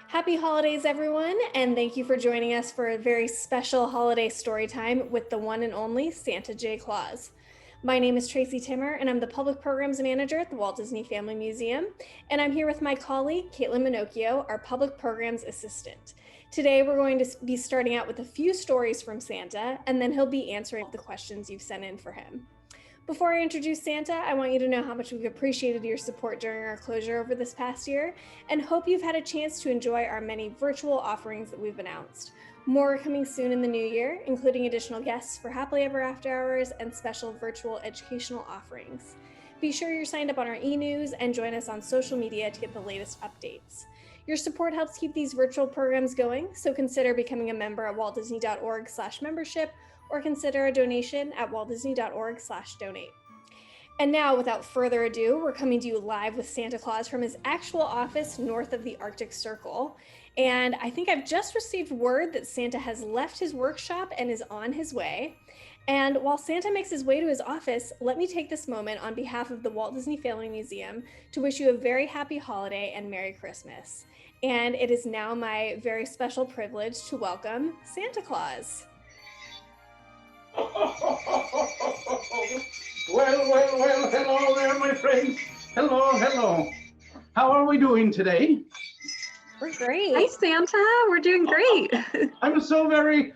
Happy holidays, everyone, and thank you for joining us for a very special holiday story time with the one and only Santa J Claus. My name is Tracy Timmer, and I'm the Public Programs Manager at the Walt Disney Family Museum, and I'm here with my colleague, Caitlin Minocchio, our Public Programs Assistant. Today, we're going to be starting out with a few stories from Santa, and then he'll be answering the questions you've sent in for him. Before I introduce Santa, I want you to know how much we've appreciated your support during our closure over this past year, and hope you've had a chance to enjoy our many virtual offerings that we've announced. More are coming soon in the new year, including additional guests for Happily Ever After Hours and special virtual educational offerings. Be sure you're signed up on our e-news and join us on social media to get the latest updates. Your support helps keep these virtual programs going, so consider becoming a member at waltdisney.org/membership or consider a donation at waltdisney.org/donate. And now, without further ado, we're coming to you live with Santa Claus from his actual office north of the Arctic Circle. And I think I've just received word that Santa has left his workshop and is on his way. And while Santa makes his way to his office, let me take this moment on behalf of the Walt Disney Family Museum to wish you a very happy holiday and Merry Christmas. And it is now my very special privilege to welcome Santa Claus. Well, hello there, my friends. Hello. How are we doing today? We're great. Hi, Santa. We're doing great. I'm so very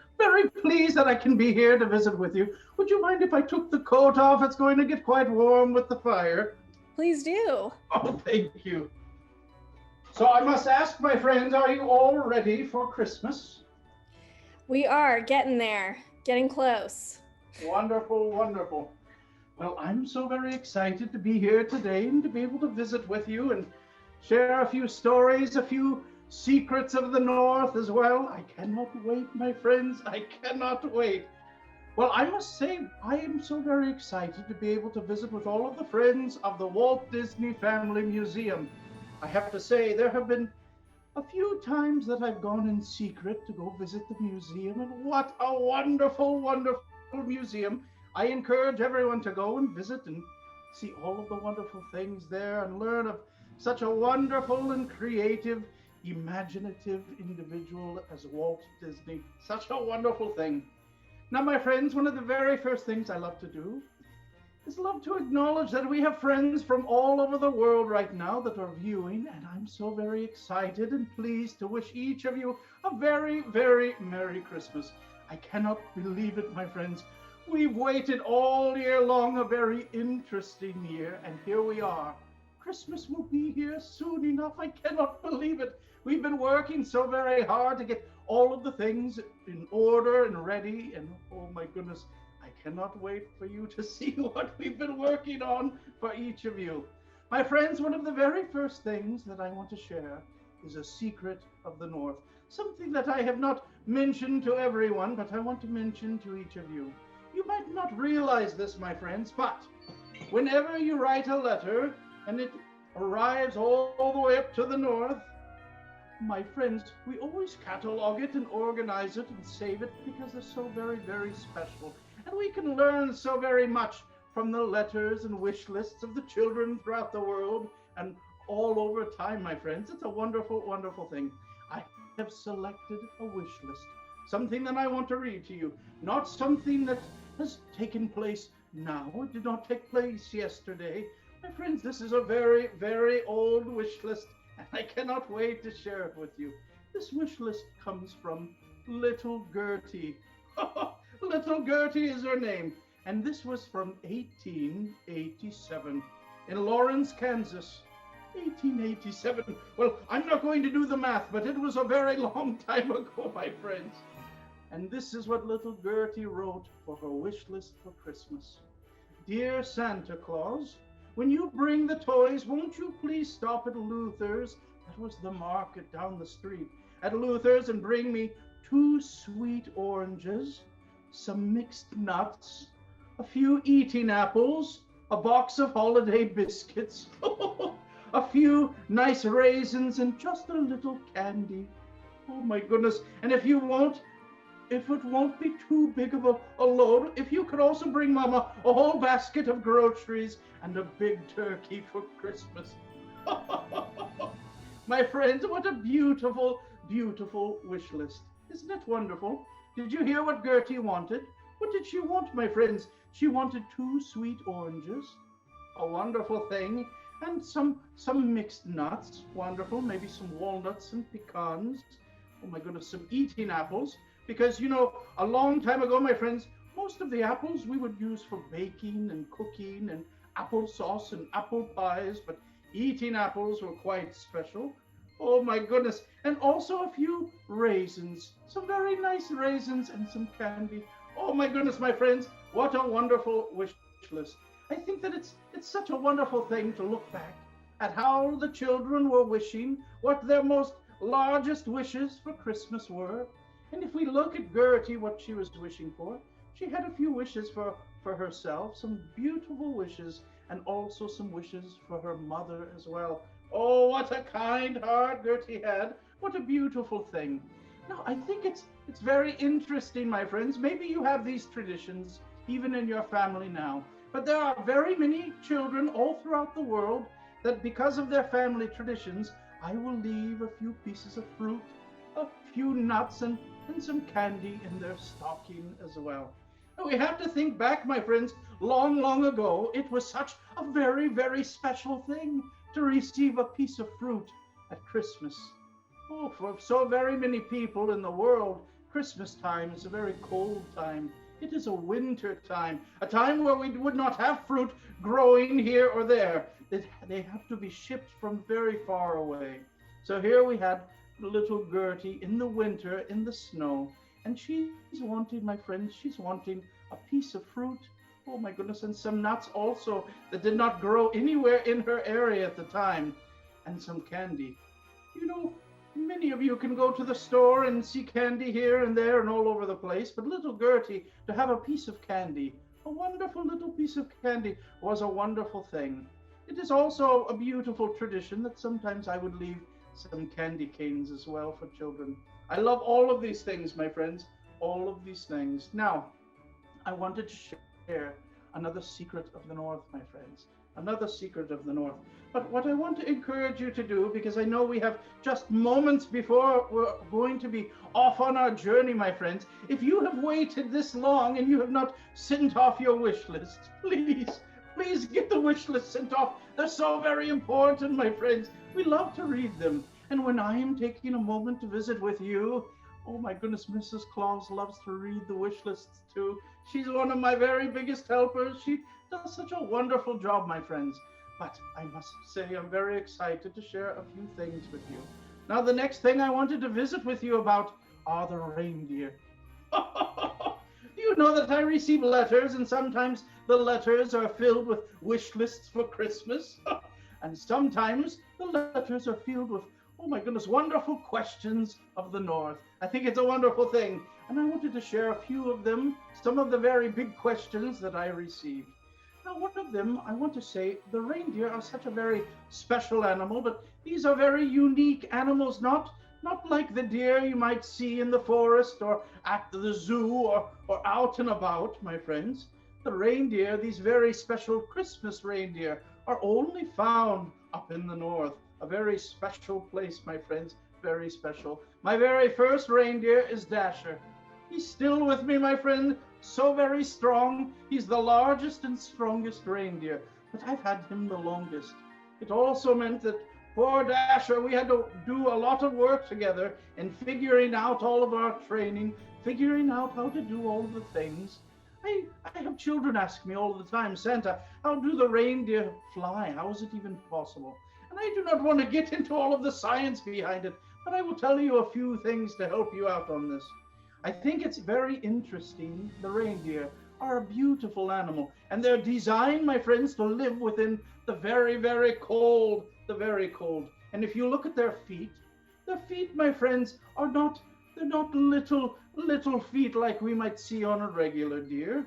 pleased that I can be here to visit with you. Would you mind if I took the coat off? It's going to get quite warm with the fire. Please do. Oh, thank you. So I must ask, my friends, are you all ready for Christmas? We are getting there, getting close. Wonderful. Well, I'm so very excited to be here today and to be able to visit with you and share a few stories, a few secrets of the North as well. I cannot wait, my friends. I cannot wait. Well, I must say, I am so very excited to be able to visit with all of the friends of the Walt Disney Family Museum. I have to say, there have been a few times that I've gone in secret to go visit the museum, and what a wonderful museum. I encourage everyone to go and visit and see all of the wonderful things there and learn of such a wonderful and creative, imaginative individual as Walt Disney. Such a wonderful thing. Now, my friends, one of the very first things I love to do is love to acknowledge that we have friends from all over the world right now that are viewing, and I'm so very excited and pleased to wish each of you a very Merry Christmas. I cannot believe it, my friends. We've waited all year long, a very interesting year, and here we are. Christmas will be here soon enough. I cannot believe it. We've been working so very hard to get all of the things in order and ready, and oh my goodness, I cannot wait for you to see what we've been working on for each of you. My friends, one of the very first things that I want to share is a secret of the North. Something that I have not mentioned to everyone, but I want to mention to each of you. You might not realize this, my friends, but whenever you write a letter and it arrives all the way up to the North, my friends, we always catalog it and organize it and save it because they're so very special. And we can learn so very much from the letters and wish lists of the children throughout the world and all over time, my friends. It's a wonderful thing. I have selected a wish list, something that I want to read to you, not something that has taken place now. It did not take place yesterday. My friends, this is a very old wish list, and I cannot wait to share it with you. This wish list comes from Little Gertie. Little Gertie is her name, and this was from 1887 in Lawrence, Kansas. 1887. Well, I'm not going to do the math, but it was a very long time ago, my friends. And this is what little Gertie wrote for her wish list for Christmas. Dear Santa Claus, when you bring the toys, won't you please stop at Luther's? That was the market down the street. At Luther's, and bring me 2 sweet oranges, some mixed nuts, a few eating apples, a box of holiday biscuits, a few nice raisins, and just a little candy. Oh my goodness. And if it won't be too big of a load, if you could also bring Mama a whole basket of groceries and a big turkey for Christmas. My friends, what a beautiful, beautiful wish list. Isn't it wonderful? Did you hear what Gertie wanted? What did she want, my friends? She wanted 2 sweet oranges, a wonderful thing, and some mixed nuts, wonderful, maybe some walnuts and pecans. Oh my goodness, some eating apples, because a long time ago, my friends, most of the apples we would use for baking and cooking and applesauce and apple pies, but eating apples were quite special. Oh my goodness, and also a few raisins, some very nice raisins and some candy. Oh my goodness, my friends, what a wonderful wish list. I think that it's such a wonderful thing to look back at how the children were wishing, what their most largest wishes for Christmas were. And if we look at Gertie, what she was wishing for, she had a few wishes for herself, some beautiful wishes, and also some wishes for her mother as well. Oh, what a kind heart Gertie had. What a beautiful thing. Now, I think it's very interesting, my friends. Maybe you have these traditions even in your family now. But there are very many children all throughout the world that, because of their family traditions, I will leave a few pieces of fruit, a few nuts, and some candy in their stocking as well. And we have to think back, my friends, long, long ago, it was such a very, very special thing to receive a piece of fruit at Christmas. Oh, for so very many people in the world, Christmas time is a very cold time. It is a winter time, a time where we would not have fruit growing here or there. They have to be shipped from very far away. So here we had little Gertie in the winter, in the snow, and she's wanting, my friends, she's wanting a piece of fruit. Oh my goodness, and some nuts also that did not grow anywhere in her area at the time, and some candy. You know, many of you can go to the store and see candy here and there and all over the place, but little Gertie, to have a piece of candy, a wonderful little piece of candy, was a wonderful thing. It is also a beautiful tradition that sometimes I would leave some candy canes as well for children. I love all of these things, my friends, all of these things. Now, I wanted to share another secret of the North, my friends, another secret of the North. But what I want to encourage you to do, because I know we have just moments before we're going to be off on our journey, my friends, if you have waited this long and you have not sent off your wish list, please get the wish list sent off. They're so very important, my friends. We love to read them. And when I am taking a moment to visit with you, oh my goodness, Mrs. Claus loves to read the wish lists too. She's one of my very biggest helpers. She does such a wonderful job, my friends. But I must say, I'm very excited to share a few things with you. Now, the next thing I wanted to visit with you about are the reindeer. Do you know that I receive letters, and sometimes the letters are filled with wish lists for Christmas? And sometimes the letters are filled with, oh my goodness, wonderful questions of the North. I think it's a wonderful thing. And I wanted to share a few of them, some of the very big questions that I received. Now, one of them, I want to say, the reindeer are such a very special animal, but these are very unique animals, not like the deer you might see in the forest or at the zoo or out and about, my friends. The reindeer, these very special Christmas reindeer, are only found up in the north. A very special place, my friends, very special. My very first reindeer is Dasher. He's still with me, my friend, so very strong. He's the largest and strongest reindeer, but I've had him the longest. It also meant that poor Dasher, we had to do a lot of work together in figuring out all of our training, figuring out how to do all of the things. I have children ask me all the time, Santa, how do the reindeer fly? How is it even possible? And I do not want to get into all of the science behind it, but I will tell you a few things to help you out on this. I think it's very interesting. The reindeer are a beautiful animal, and they're designed, my friends, to live within the very, very cold, the very cold. And if you look at their feet, my friends, they're not little feet like we might see on a regular deer.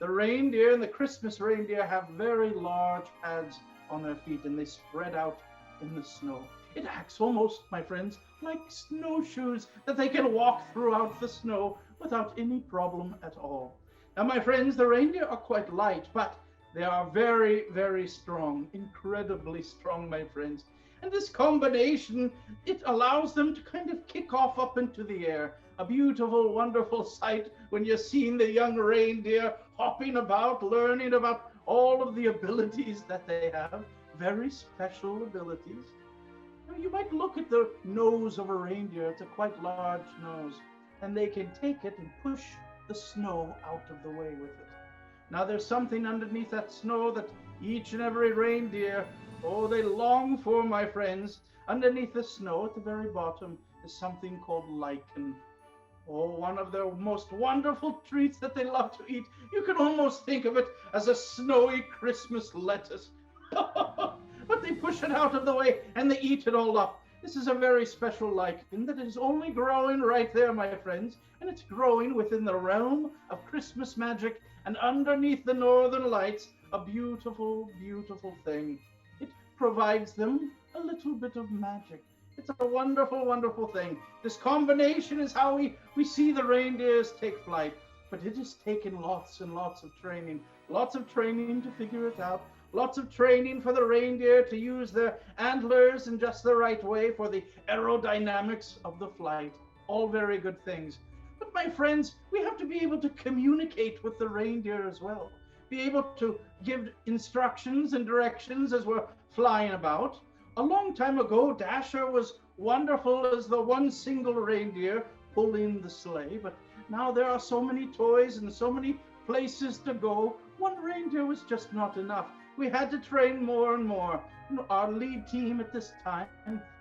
The reindeer and the Christmas reindeer have very large pads on their feet, and they spread out in the snow. It acts almost, my friends, like snowshoes that they can walk throughout the snow without any problem at all. Now, my friends, the reindeer are quite light, but they are very, very strong, incredibly strong, my friends. And this combination, it allows them to kind of kick off up into the air. A beautiful, wonderful sight when you're seeing the young reindeer hopping about, learning about all of the abilities that they have, very special abilities. Now, you might look at the nose of a reindeer. It's a quite large nose, and they can take it and push the snow out of the way with it. Now, there's something underneath that snow that each and every reindeer, oh, they long for, my friends. Underneath the snow at the very bottom is something called lichen. Oh, one of the most wonderful treats that they love to eat. You can almost think of it as a snowy Christmas lettuce. But they push it out of the way and they eat it all up. This is a very special lichen that is only growing right there, my friends, and it's growing within the realm of Christmas magic and underneath the northern lights, a beautiful, beautiful thing. It provides them a little bit of magic. It's a wonderful, wonderful thing. This combination is how we see the reindeers take flight, but it has taken lots and lots of training to figure it out. Lots of training for the reindeer to use their antlers in just the right way for the aerodynamics of the flight. All very good things. But my friends, we have to be able to communicate with the reindeer as well. Be able to give instructions and directions as we're flying about. A long time ago, Dasher was wonderful as the one single reindeer pulling the sleigh, but now there are so many toys and so many places to go. One reindeer was just not enough. We had to train more and more. Our lead team at this time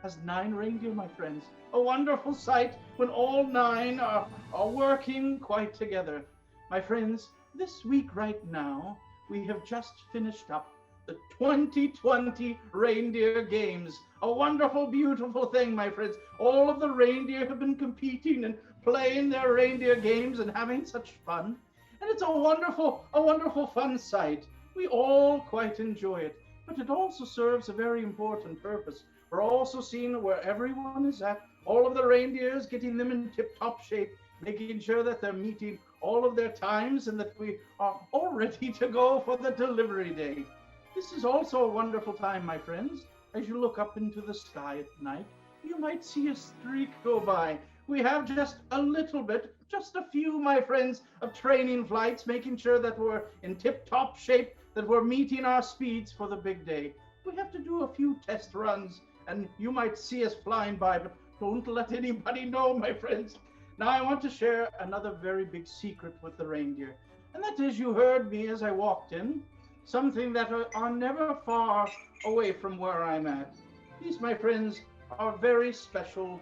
has 9 reindeer, my friends. A wonderful sight when all 9 are working quite together. My friends, this week right now, we have just finished up the 2020 Reindeer Games. A wonderful, beautiful thing, my friends. All of the reindeer have been competing and playing their reindeer games and having such fun. And it's a wonderful fun sight. We all quite enjoy it, but it also serves a very important purpose. We're also seeing where everyone is at, all of the reindeers, getting them in tip-top shape, making sure that they're meeting all of their times and that we are all ready to go for the delivery day. This is also a wonderful time, my friends. As you look up into the sky at night, you might see a streak go by. We have just a little bit, just a few, my friends, of training flights, making sure that we're in tip-top shape, that we're meeting our speeds for the big day. We have to do a few test runs, and you might see us flying by, but don't let anybody know, my friends. Now I want to share another very big secret with the reindeer, and that is, you heard me as I walked in, something that are never far away from where I'm at. These, my friends, are very special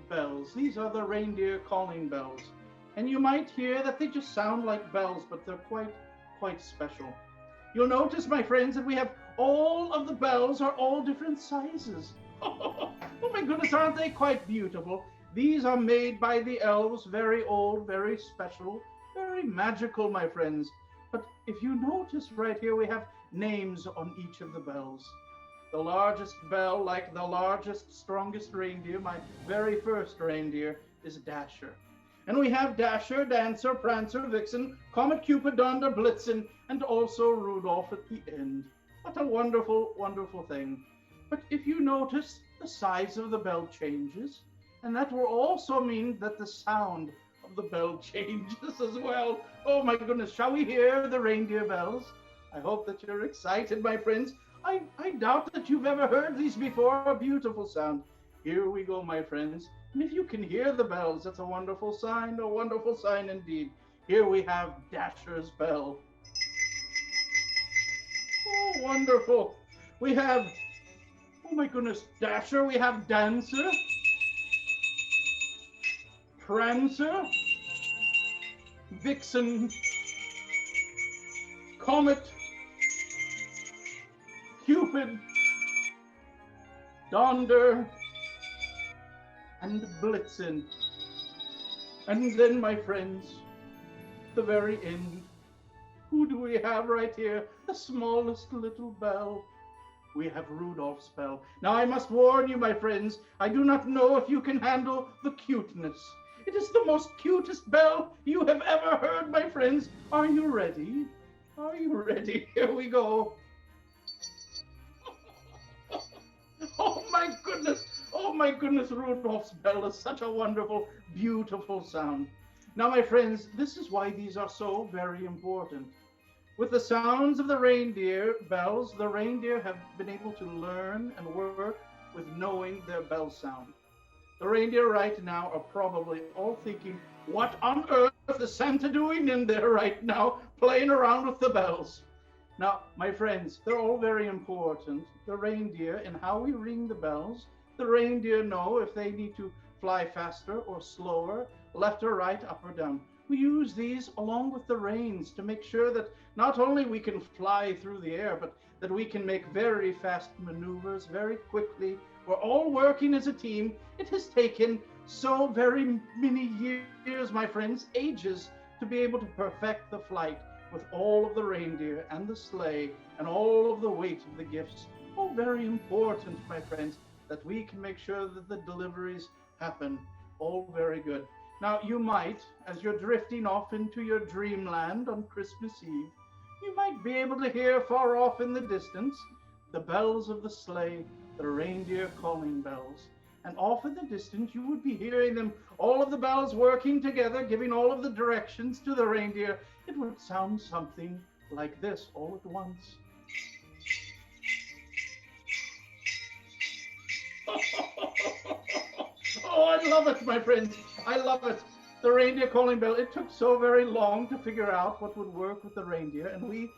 bells. These are the reindeer calling bells. And you might hear that they just sound like bells, but they're quite special. You'll notice, my friends, that we have all of the bells are all different sizes. Oh my goodness, aren't they quite beautiful? These are made by the elves, very old, very special, very magical, my friends. But if you notice right here, we have names on each of the bells. The largest bell, like the largest, strongest reindeer, my very first reindeer, is Dasher. And we have Dasher, Dancer, Prancer, Vixen, Comet, Cupid, Donder, Blitzen, and also Rudolph at the end. What a wonderful, wonderful thing. But if you notice, the size of the bell changes, and that will also mean that the sound of the bell changes as well. Oh my goodness, shall we hear the reindeer bells? I hope that you're excited, my friends. I doubt that you've ever heard these before. A beautiful sound. Here we go, my friends. And if you can hear the bells, that's a wonderful sign indeed. Here we have Dasher's bell. Oh, wonderful. We have, oh my goodness, Dasher. We have Dancer, Prancer, Vixen, Comet, Cupid, Donder, and Blitzen. And then, my friends, the very end, who do we have right here? The smallest little bell. We have Rudolph's bell. Now I must warn you, my friends, I do not know if you can handle the cuteness. It is the most cutest bell you have ever heard, my friends. Are you ready? Are you ready? Here we go. Oh my goodness! Oh my goodness, Rudolph's bell is such a wonderful, beautiful sound. Now, my friends, this is why these are so very important. With the sounds of the reindeer bells, the reindeer have been able to learn and work with knowing their bell sound. The reindeer right now are probably all thinking, what on earth is Santa doing in there right now, playing around with the bells? Now, my friends, they're all very important. The reindeer and how we ring the bells. The reindeer know if they need to fly faster or slower, left or right, up or down. We use these along with the reins to make sure that not only we can fly through the air, but that we can make very fast maneuvers very quickly. We're all working as a team. It has taken so very many years, my friends, ages, to be able to perfect the flight with all of the reindeer and the sleigh and all of the weight of the gifts. Oh, very important, my friends, that we can make sure that the deliveries happen. All very good. Now, you might, as you're drifting off into your dreamland on Christmas Eve, you might be able to hear far off in the distance the bells of the sleigh, the reindeer calling bells. And off in the distance, you would be hearing them, all of the bells working together, giving all of the directions to the reindeer. It would sound something like this all at once. Oh, I love it, my friends. I love it. The reindeer calling bell. It took so very long to figure out what would work with the reindeer. And we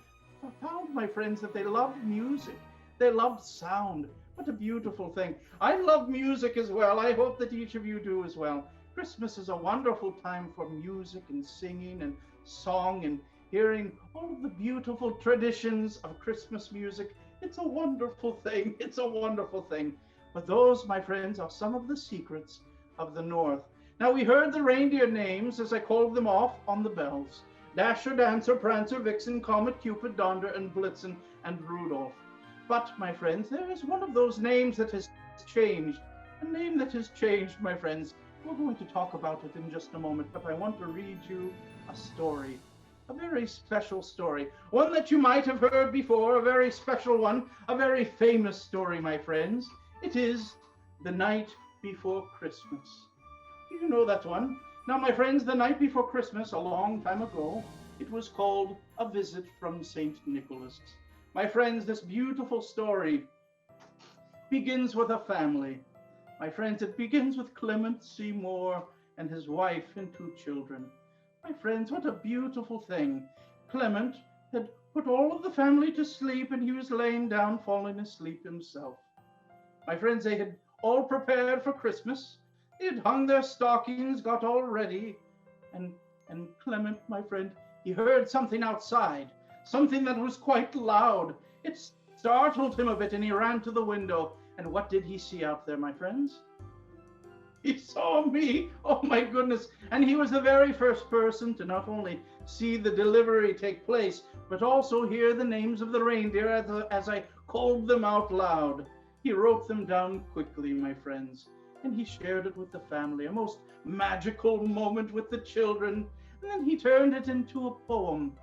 found, my friends, that they loved music. They loved sound. What a beautiful thing. I love music as well. I hope that each of you do as well. Christmas is a wonderful time for music and singing and song and hearing all of the beautiful traditions of Christmas music. It's a wonderful thing. It's a wonderful thing. But those, my friends, are some of the secrets of the North. Now, we heard the reindeer names as I called them off on the bells. Dasher, Dancer, Prancer, Vixen, Comet, Cupid, Donder, and Blitzen, and Rudolph. But, my friends, there is one of those names that has changed. A name that has changed, my friends. We're going to talk about it in just a moment, but I want to read you a story. A very special story. One that you might have heard before, a very special one, a very famous story, my friends. It is The Night Before Christmas. Do you know that one? Now, my friends, the night before Christmas, a long time ago, it was called A Visit from St. Nicholas. My friends, this beautiful story begins with a family. My friends, it begins with Clement Seymour and his wife and 2 children. My friends, what a beautiful thing. Clement had put all of the family to sleep and he was laying down, falling asleep himself. My friends, they had all prepared for Christmas. They had hung their stockings, got all ready. And Clement, my friend, he heard something outside, something that was quite loud. It startled him a bit and he ran to the window. And what did he see out there, my friends? He saw me. Oh my goodness. And he was the very first person to not only see the delivery take place, but also hear the names of the reindeer as I called them out loud. He wrote them down quickly, my friends, and he shared it with the family, a most magical moment with the children. And then he turned it into a poem.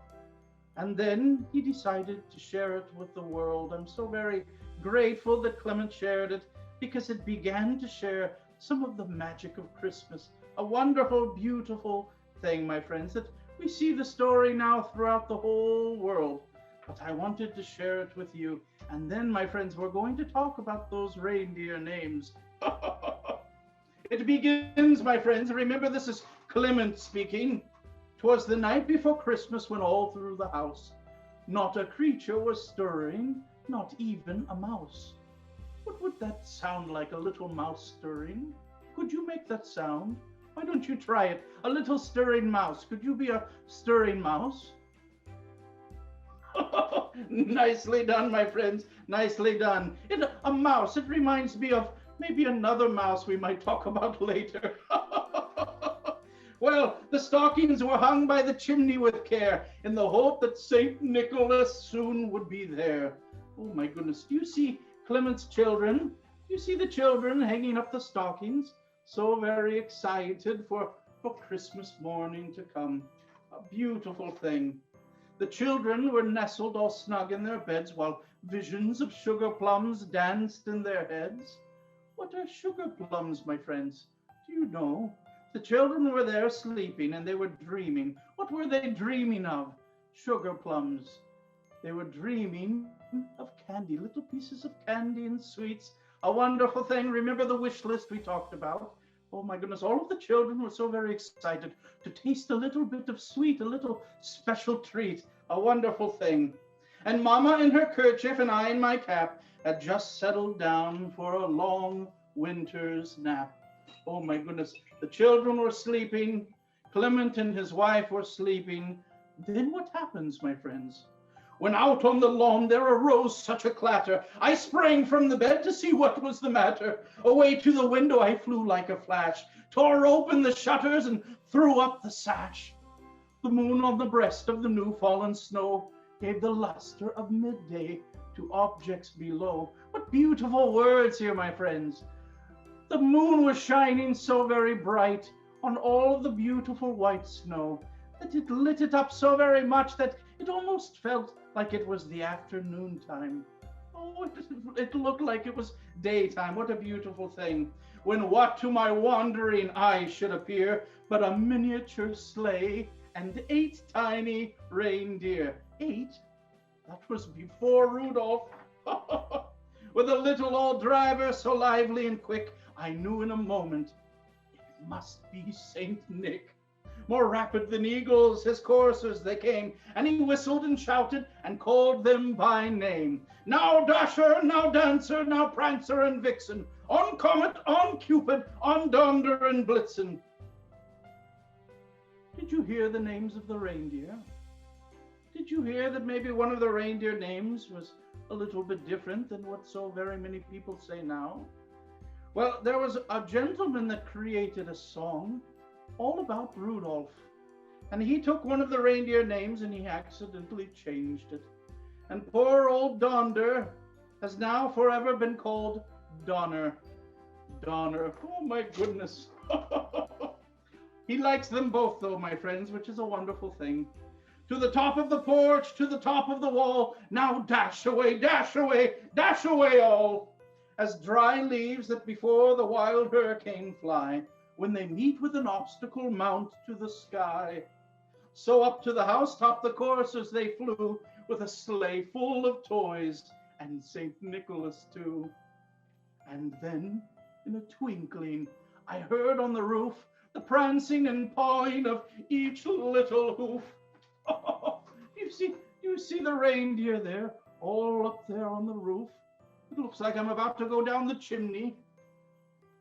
And then he decided to share it with the world. I'm so very grateful that Clement shared it because it began to share some of the magic of Christmas. A wonderful, beautiful thing, my friends, that we see the story now throughout the whole world. But I wanted to share it with you. And then, my friends, we're going to talk about those reindeer names. It begins, my friends. Remember, this is Clement speaking. 'Twas the night before Christmas when all through the house not a creature was stirring, not even a mouse. What would that sound like, a little mouse stirring? Could you make that sound? Why don't you try it? A little stirring mouse. Could you be a stirring mouse? Nicely done, my friends. Nicely done. A mouse. It reminds me of maybe another mouse we might talk about later. Well, the stockings were hung by the chimney with care in the hope that St. Nicholas soon would be there. Oh my goodness. Do you see Clement's children? Do you see the children hanging up the stockings? So very excited for Christmas morning to come. A beautiful thing. The children were nestled all snug in their beds while Visions of sugar plums danced in their heads. What are sugar plums, my friends? Do you know? The children were there sleeping and they were dreaming. What were they dreaming of? Sugar plums. They were dreaming of candy, little pieces of candy and sweets. A wonderful thing. Remember the wish list we talked about? Oh my goodness, all of the children were so very excited to taste a little bit of sweet, a little special treat. A wonderful thing. And Mama in her kerchief and I in my cap had just settled down for a long winter's nap. Oh my goodness, the children were sleeping. Clement and his wife were sleeping. Then what happens, my friends? When out on the lawn there arose such a clatter, I sprang from the bed to see what was the matter. Away to the window I flew like a flash, tore open the shutters and threw up the sash. The moon on the breast of the new fallen snow gave the luster of midday to objects below. What beautiful words here, my friends. The moon was shining so very bright on all of the beautiful white snow that it lit it up so very much that it almost felt like it was the afternoon time. Oh, it looked like it was daytime. What a beautiful thing. When what to my wandering eye should appear but a miniature sleigh and 8 tiny reindeer. 8? That was before Rudolph. With a little old driver so lively and quick, I knew in a moment it must be Saint Nick. More rapid than eagles, his coursers they came, and he whistled and shouted and called them by name. Now Dasher, now Dancer, now Prancer and Vixen, on Comet, on Cupid, on Donder and Blitzen. Did you hear the names of the reindeer? Did you hear that maybe one of the reindeer names was a little bit different than what so very many people say now? Well, there was a gentleman that created a song all about Rudolph. And he took one of the reindeer names and he accidentally changed it. And poor old Donder has now forever been called Donner. Donner. Oh my goodness. He likes them both though, my friends, which is a wonderful thing. To the top of the porch, to the top of the wall, now dash away, dash away, dash away all. As dry leaves that before the wild hurricane fly, when they meet with an obstacle mount to the sky. So up to the housetop the coursers they flew, with a sleigh full of toys, and St. Nicholas too. And then, in a twinkling, I heard on the roof the prancing and pawing of each little hoof. Oh, you see the reindeer there, all up there on the roof? It looks like I'm about to go down the chimney.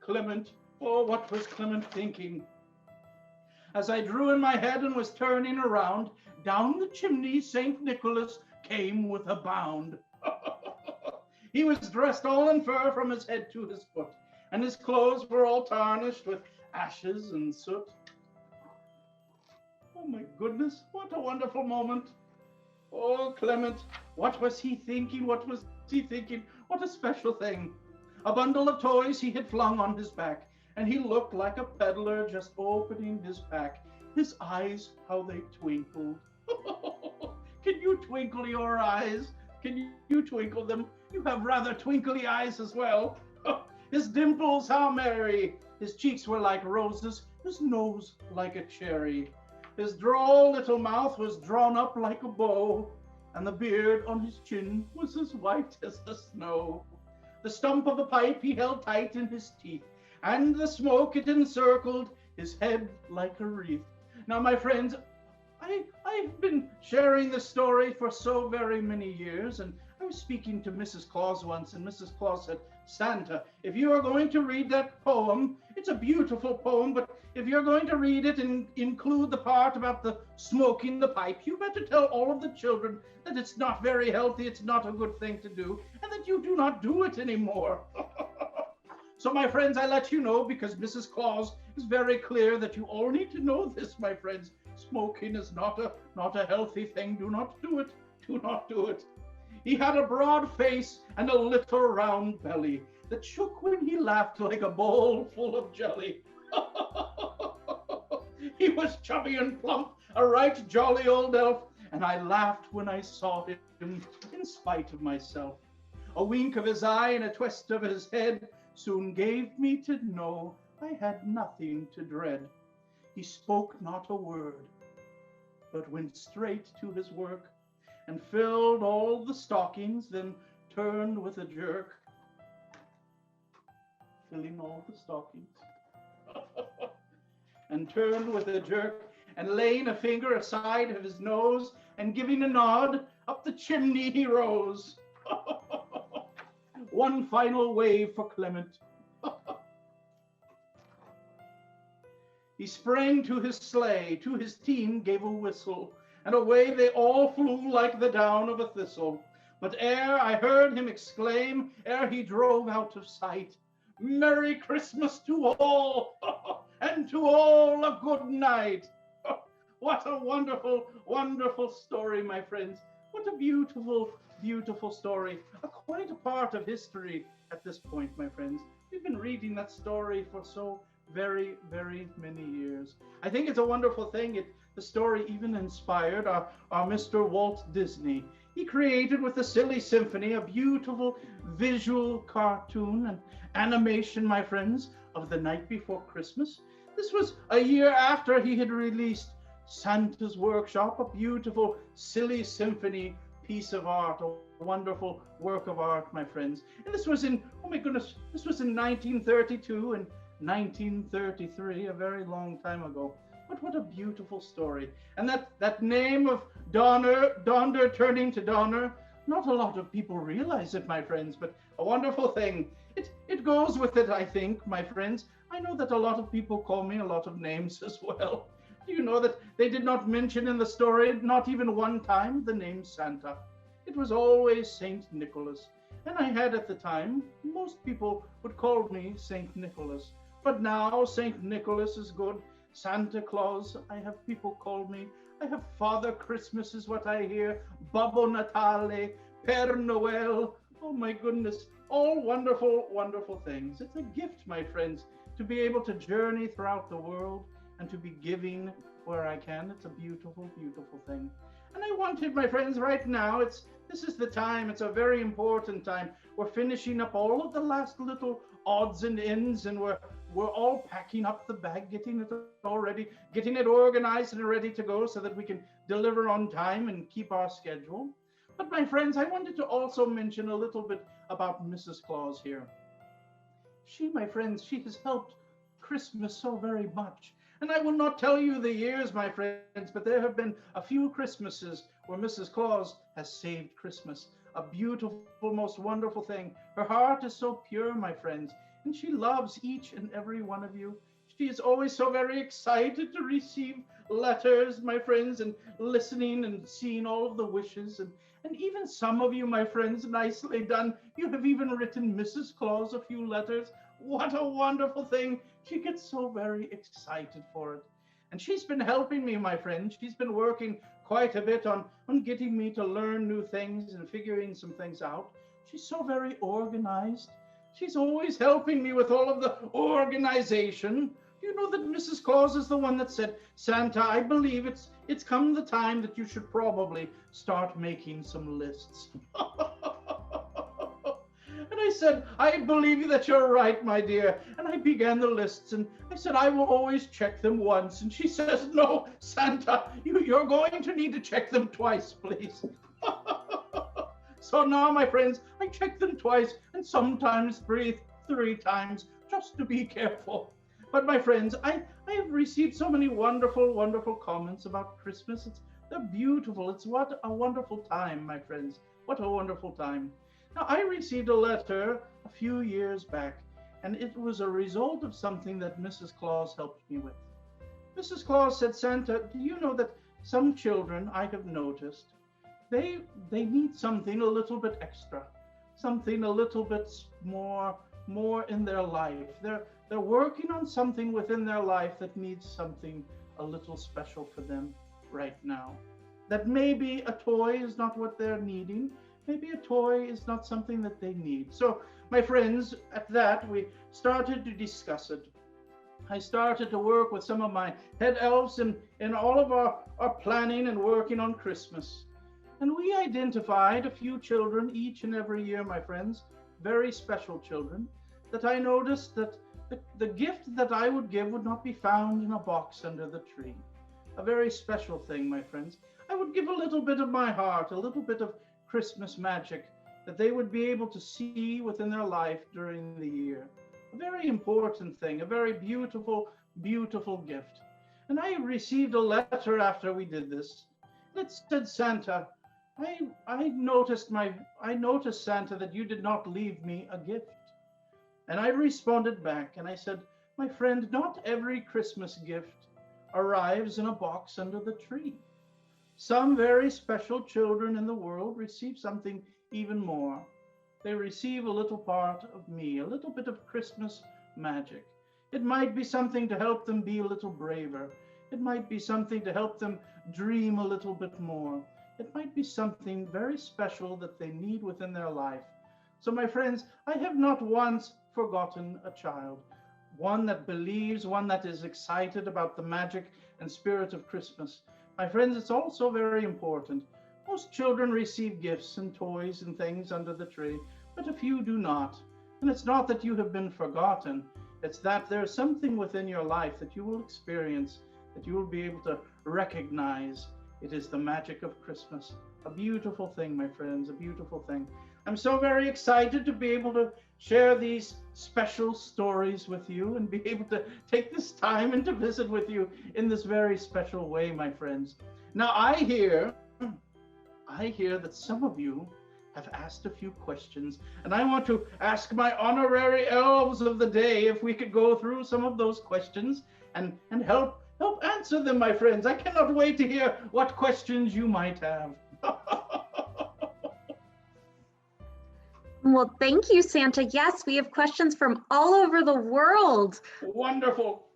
Clement, oh, what was Clement thinking? As I drew in my head and was turning around, down the chimney St. Nicholas came with a bound. He was dressed all in fur from his head to his foot, and his clothes were all tarnished with ashes and soot. Oh my goodness, what a wonderful moment. Oh, Clement, what was he thinking? What was he thinking? What a special thing. A bundle of toys he had flung on his back, and he looked like a peddler just opening his pack. His eyes, how they twinkled. Can you twinkle your eyes? Can you twinkle them? You have rather twinkly eyes as well. His dimples, how merry. His cheeks were like roses, his nose like a cherry. His droll little mouth was drawn up like a bow, and the beard on his chin was as white as the snow. The stump of a pipe he held tight in his teeth, and the smoke it encircled his head like a wreath. Now, my friends, I've been sharing this story for so very many years, and I was speaking to Mrs. Claus once, and Mrs. Claus said, Santa, if you are going to read that poem, it's a beautiful poem, but if you're going to read it and include the part about the smoking the pipe, you better tell all of the children that it's not very healthy, it's not a good thing to do, and that you do not do it anymore. So, my friends, I let you know because Mrs. Claus is very clear that you all need to know this, my friends. Smoking is not a healthy thing. Do not do it. Do not do it. He had a broad face and a little round belly that shook when he laughed like a bowl full of jelly. He was chubby and plump, a right jolly old elf, and I laughed when I saw him in in spite of myself. A wink of his eye and a twist of his head soon gave me to know I had nothing to dread. He spoke not a word, but went straight to his work and filled all the stockings, then turned with a jerk, filling all the stockings, and turned with a jerk, and laying a finger aside of his nose, and giving a nod, up the chimney he rose. One final wave for Clement. He sprang to his sleigh, to his team gave a whistle, and away they all flew like the down of a thistle. But ere I heard him exclaim, ere he drove out of sight, Merry Christmas to all, and to all a good night. What a wonderful, wonderful story, my friends. What a beautiful, beautiful story. Quite a part of history at this point, my friends. We've been reading that story for so very, very many years. I think it's a wonderful thing. The story even inspired our Mr. Walt Disney. He created with the Silly Symphony a beautiful visual cartoon and animation, my friends, of The Night Before Christmas. This was a year after he had released Santa's Workshop, a beautiful Silly Symphony piece of art, a wonderful work of art, my friends. And this was in, oh my goodness, this was in 1932 and 1933, a very long time ago. But what a beautiful story. And that name of Donder turning to Donner, not a lot of people realize it, my friends, but a wonderful thing. It goes with it, I think, my friends. I know that a lot of people call me a lot of names as well. Do you know that they did not mention in the story, not even one time, the name Santa? It was always Saint Nicholas. And I had at the time, most people would call me Saint Nicholas. But now Saint Nicholas is good. Santa Claus, I have people call me. I have Father Christmas is what I hear. Babbo Natale, Père Noël. Oh my goodness, all wonderful, wonderful things. It's a gift, my friends, to be able to journey throughout the world and to be giving where I can. It's a beautiful, beautiful thing. And I wanted, my friends, right now, this is the time. It's a very important time. We're finishing up all of the last little odds and ends, and we're all packing up the bag, getting it all ready, getting it organized and ready to go so that we can deliver on time and keep our schedule. But my friends, I wanted to also mention a little bit about Mrs. Claus here. She, my friends, she has helped Christmas so very much. And I will not tell you the years, my friends, but there have been a few Christmases where Mrs. Claus has saved Christmas. A beautiful, most wonderful thing. Her heart is so pure, my friends, and she loves each and every one of you. She is always so very excited to receive letters, my friends, and listening and seeing all of the wishes. And even some of you, my friends, nicely done. You have even written Mrs. Claus a few letters. What a wonderful thing. She gets so very excited for it. And she's been helping me, my friend. She's been working quite a bit on getting me to learn new things and figuring some things out. She's so very organized. She's always helping me with all of the organization. You know that Mrs. Claus is the one that said, Santa, I believe it's come the time that you should probably start making some lists. And I said, I believe that you're right, my dear. And I began the lists, and I said, I will always check them once. And she says, no, Santa, you're going to need to check them twice, please. So now, my friends, I check them twice and sometimes three times, just to be careful. But my friends, I have received so many wonderful, wonderful comments about Christmas. They're beautiful. It's what a wonderful time, my friends. What a wonderful time. Now, I received a letter a few years back, and it was a result of something that Mrs. Claus helped me with. Mrs. Claus said, Santa, do you know that some children, I have noticed, they need something a little bit extra, something a little bit more in their life. They're working on something within their life that needs something a little special for them right now. That maybe a toy is not what they're needing. Maybe a toy is not something that they need. So, my friends, at that, we started to discuss it. I started to work with some of my head elves in all of our planning and working on Christmas. And we identified a few children each and every year, my friends, very special children, that I noticed that the gift that I would give would not be found in a box under the tree. A very special thing, my friends. I would give a little bit of my heart, a little bit of Christmas magic that they would be able to see within their life during the year. A very important thing, a very beautiful, beautiful gift. And I received a letter after we did this that said, Santa, I noticed Santa that you did not leave me a gift. And I responded back and I said, my friend, not every Christmas gift arrives in a box under the tree. Some very special children in the world receive something even more. They receive a little part of me, a little bit of Christmas magic. It might be something to help them be a little braver. It might be something to help them dream a little bit more. It might be something very special that they need within their life. So my friends, I have not once forgotten a child, one that believes, one that is excited about the magic and spirit of Christmas. My friends, it's also very important. Most children receive gifts and toys and things under the tree, but a few do not. And it's not that you have been forgotten. It's that there's something within your life that you will experience, that you will be able to recognize. It is the magic of Christmas. A beautiful thing, my friends, a beautiful thing. I'm so very excited to be able to share these special stories with you and be able to take this time and to visit with you in this very special way, my friends. Now, I hear that some of you have asked a few questions, and I want to ask my honorary elves of the day if we could go through some of those questions and help answer them, my friends. I cannot wait to hear what questions you might have. Well, thank you, Santa. Yes, we have questions from all over the world. Wonderful.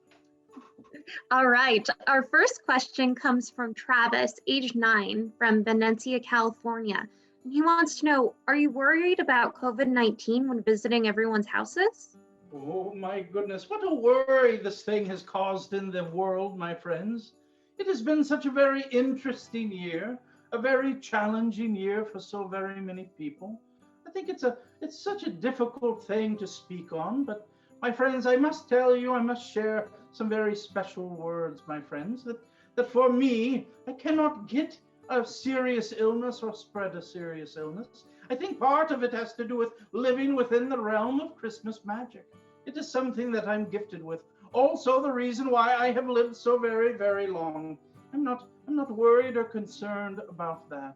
All right. Our first question comes from Travis, age 9, from Venecia, California. And he wants to know, are you worried about COVID-19 when visiting everyone's houses? Oh my goodness, what a worry this thing has caused in the world, my friends. It has been such a very interesting year, a very challenging year for so very many people. I think it's such a difficult thing to speak on, but my friends, I must tell you, I must share some very special words, my friends, that for me, I cannot get a serious illness or spread a serious illness. I think part of it has to do with living within the realm of Christmas magic. It is something that I'm gifted with. Also, the reason why I have lived so very, very long. I'm not worried or concerned about that.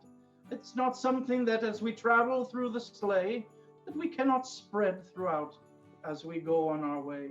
It's not something that as we travel through the sleigh, that we cannot spread throughout as we go on our way.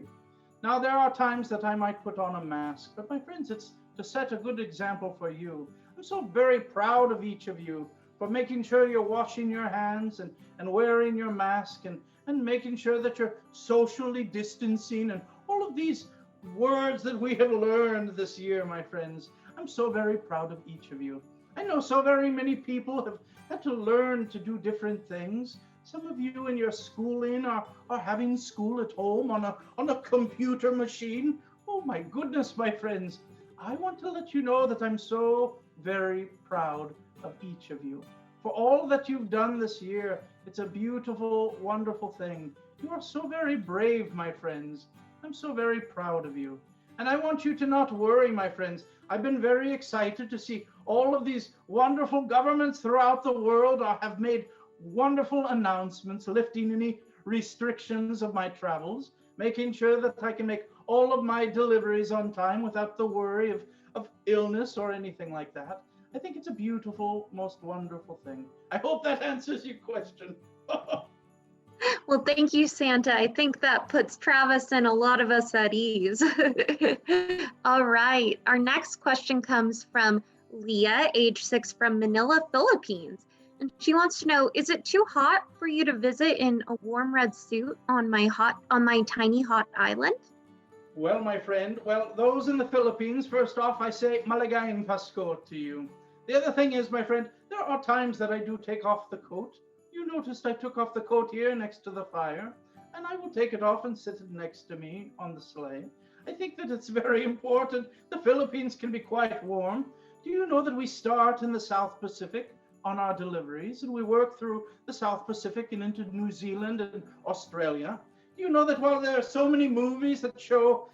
Now, there are times that I might put on a mask, but my friends, it's to set a good example for you. I'm so very proud of each of you for making sure you're washing your hands and wearing your mask and making sure that you're socially distancing and all of these words that we have learned this year, my friends. I'm so very proud of each of you. I know so very many people have had to learn to do different things. Some of you in your schooling are having school at home on a computer machine. Oh my goodness, my friends. I want to let you know that I'm so very proud of each of you. For all that you've done this year, it's a beautiful, wonderful thing. You are so very brave, my friends. I'm so very proud of you. And I want you to not worry, my friends. I've been very excited to see all of these wonderful governments throughout the world have made wonderful announcements, lifting any restrictions of my travels, making sure that I can make all of my deliveries on time without the worry of illness or anything like that. I think it's a beautiful, most wonderful thing. I hope that answers your question. Well, thank you, Santa. I think that puts Travis and a lot of us at ease. All right. Our next question comes from Leah, age 6, from Manila, Philippines. And she wants to know, is it too hot for you to visit in a warm red suit on my tiny hot island? Well, my friend, those in the Philippines, first off, I say Maligayang Pasko to you. The other thing is, my friend, there are times that I do take off the coat. You noticed I took off the coat here next to the fire, and I will take it off and sit it next to me on the sleigh. I think that it's very important. The Philippines can be quite warm. Do you know that we start in the South Pacific on our deliveries, and we work through the South Pacific and into New Zealand and Australia. Do you know that while there are so many movies that show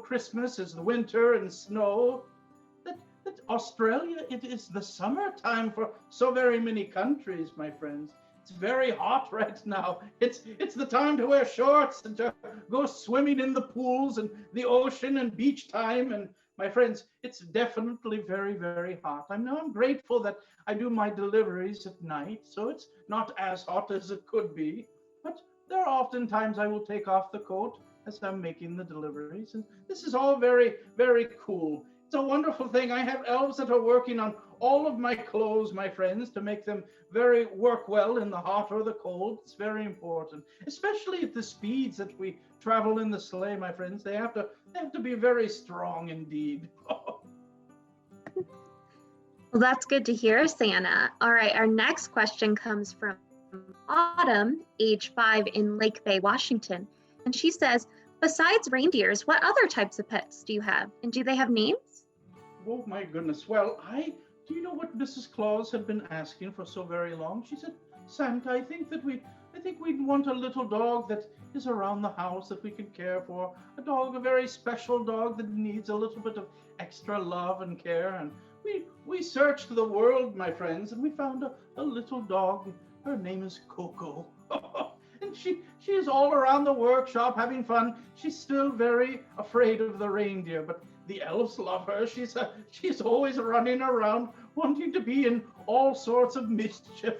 Christmas as the winter and snow, that Australia, it is the summertime for so very many countries, my friends. It's very hot right now. It's the time to wear shorts and to go swimming in the pools and the ocean and beach time. And my friends, it's definitely very, very hot. I'm grateful that I do my deliveries at night, so it's not as hot as it could be. But there are often times I will take off the coat as I'm making the deliveries. And this is all very, very cool. It's a wonderful thing. I have elves that are working on all of my clothes, my friends, to make them work well in the hot or the cold. It's very important, especially at the speeds that we travel in the sleigh, my friends. They have to be very strong indeed. Well, that's good to hear, Santa. All right, our next question comes from Autumn, age 5, in Lake Bay, Washington. And she says, besides reindeers, what other types of pets do you have? And do they have names? Oh my goodness. Well, do you know what Mrs. Claus had been asking for so very long? She said, Santa, I think we'd want a little dog that is around the house that we can care for. A very special dog that needs a little bit of extra love and care. And we searched the world, my friends, and we found a little dog. Her name is Coco. And she is all around the workshop having fun. She's still very afraid of the reindeer, but the elves love her. She's always running around wanting to be in all sorts of mischief.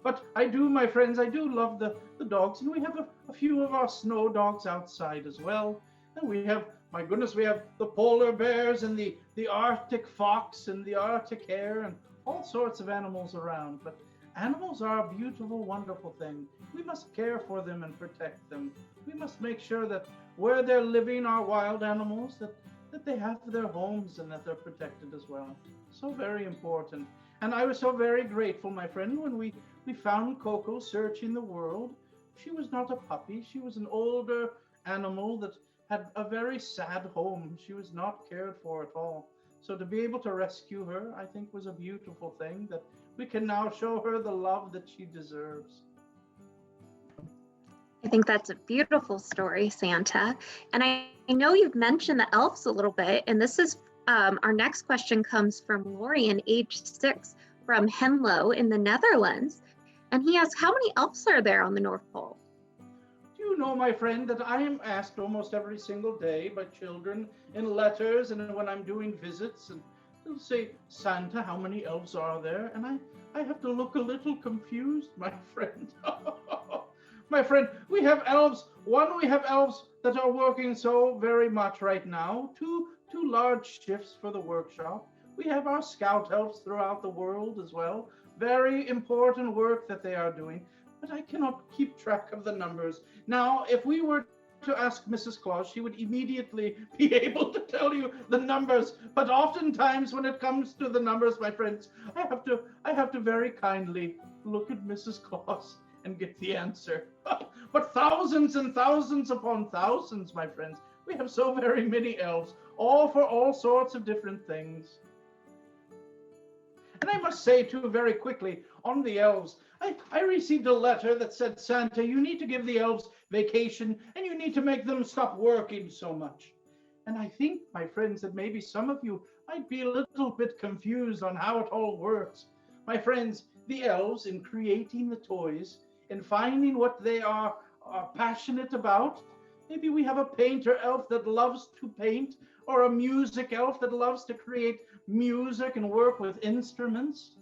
But my friends, I do love the dogs, and we have a few of our snow dogs outside as well. And we have the polar bears and the Arctic fox and the Arctic hare and all sorts of animals around. But animals are a beautiful, wonderful thing. We must care for them and protect them. We must make sure that where they're living are wild animals, that they have their homes and that they're protected as well. So very important. And I was so very grateful, my friend, when we found Coco searching the world. She was not a puppy. She was an older animal that had a very sad home. She was not cared for at all. So to be able to rescue her, I think, was a beautiful thing, that we can now show her the love that she deserves. I think that's a beautiful story, Santa. And I know you've mentioned the elves a little bit, and this is our next question comes from Lorian, age 6, from Henlo in the Netherlands. And he asks, how many elves are there on the North Pole? Do you know, my friend, that I am asked almost every single day by children in letters and when I'm doing visits, and they'll say, Santa, how many elves are there? And I have to look a little confused, my friend. My friend, we have elves. We have elves that are working so very much right now. Two large shifts for the workshop. We have our scout elves throughout the world as well. Very important work that they are doing, but I cannot keep track of the numbers. Now, if we were to ask Mrs. Claus, she would immediately be able to tell you the numbers. But oftentimes when it comes to the numbers, my friends, I have to very kindly look at Mrs. Claus and get the answer. But thousands and thousands upon thousands, my friends. We have so very many elves, all for all sorts of different things. And I must say, too, very quickly on the elves, I received a letter that said, Santa, you need to give the elves vacation and you need to make them stop working so much. And I think, my friends, that maybe some of you might be a little bit confused on how it all works. My friends, the elves, in creating the toys, in finding what they are passionate about, maybe we have a painter elf that loves to paint, or a music elf that loves to create music and work with instruments.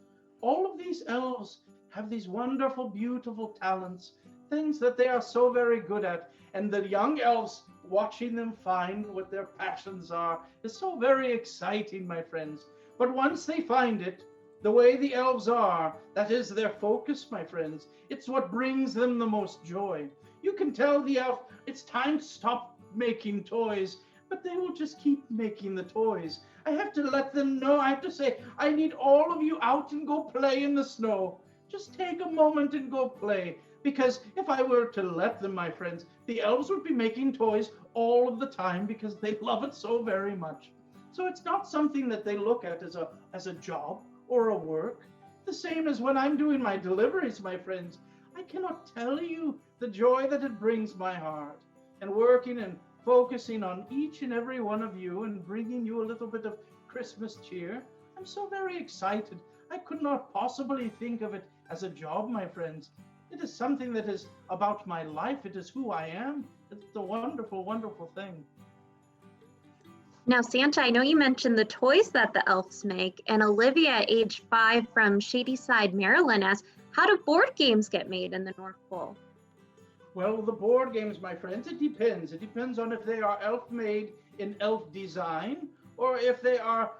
All of these elves have these wonderful, beautiful talents, things that they are so very good at. And the young elves, watching them find what their passions are, is so very exciting, my friends. But once they find it, the way the elves are, that is their focus, my friends. It's what brings them the most joy. You can tell the elf, it's time to stop making toys, but they will just keep making the toys. I have to let them know, I have to say, I need all of you out and go play in the snow. Just take a moment and go play. Because if I were to let them, my friends, the elves would be making toys all of the time because they love it so very much. So it's not something that they look at as a job or a work. The same as when I'm doing my deliveries, my friends. I cannot tell you the joy that it brings my heart. And working and focusing on each and every one of you and bringing you a little bit of Christmas cheer. I'm so very excited. I could not possibly think of it as a job, my friends. It is something that is about my life. It is who I am. It's a wonderful, wonderful thing. Now, Santa, I know you mentioned the toys that the elves make, and Olivia, age 5 from Shadyside, Maryland, asks, how do board games get made in the North Pole? Well, the board games, my friends, it depends. It depends on if they are elf made in elf design or if they are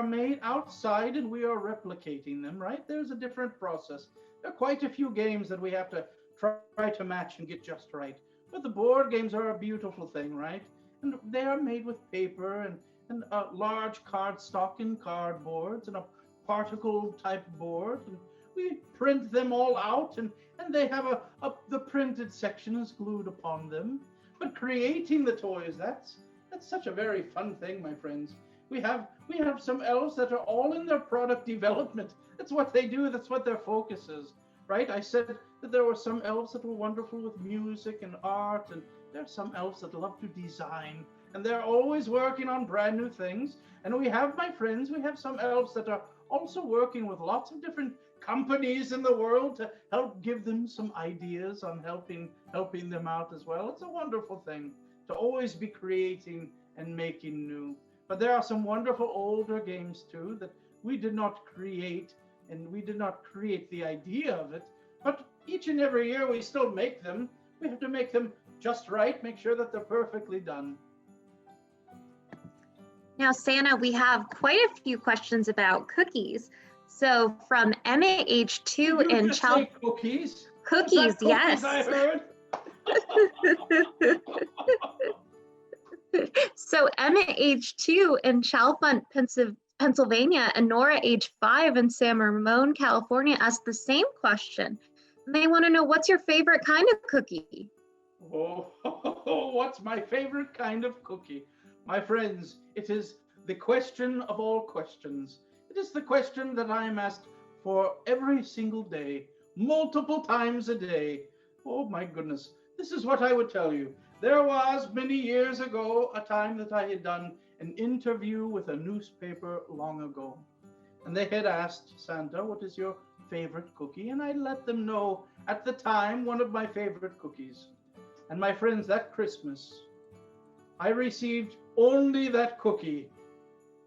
made outside and we are replicating them, right? There's a different process. There are quite a few games that we have to try to match and get just right. But the board games are a beautiful thing, right? And they are made with paper and a large cardstock and cardboards and a particle type board. And we print them all out and they have the printed section is glued upon them. But creating the toys, that's such a very fun thing, my friends. We have some elves that are all in their product development. That's what they do. That's what their focus is, right? I said that there were some elves that were wonderful with music and art, and there are some elves that love to design, and they're always working on brand new things. And we have, my friends, we have some elves that are also working with lots of different companies in the world to help give them some ideas on helping them out as well. It's a wonderful thing to always be creating and making new. But there are some wonderful older games too that we did not create, and we did not create the idea of it. But each and every year we still make them. We have to make them just right, make sure that they're perfectly done. Now, Santa, we have quite a few questions about cookies. So from Emma, age 2 in Say cookies. Cookies, yes. I heard. So Emma, age 2 in Chalfont, Pennsylvania, and Nora, age 5 in San Ramon, California, asked the same question. And they want to know, what's your favorite kind of cookie? Oh, what's my favorite kind of cookie? My friends, it is the question of all questions. It is the question that I am asked for every single day, multiple times a day. Oh my goodness, this is what I would tell you. There was many years ago a time that I had done an interview with a newspaper long ago. And they had asked Santa, what is your favorite cookie? And I let them know at the time one of my favorite cookies. And my friends, that Christmas, I received only that cookie.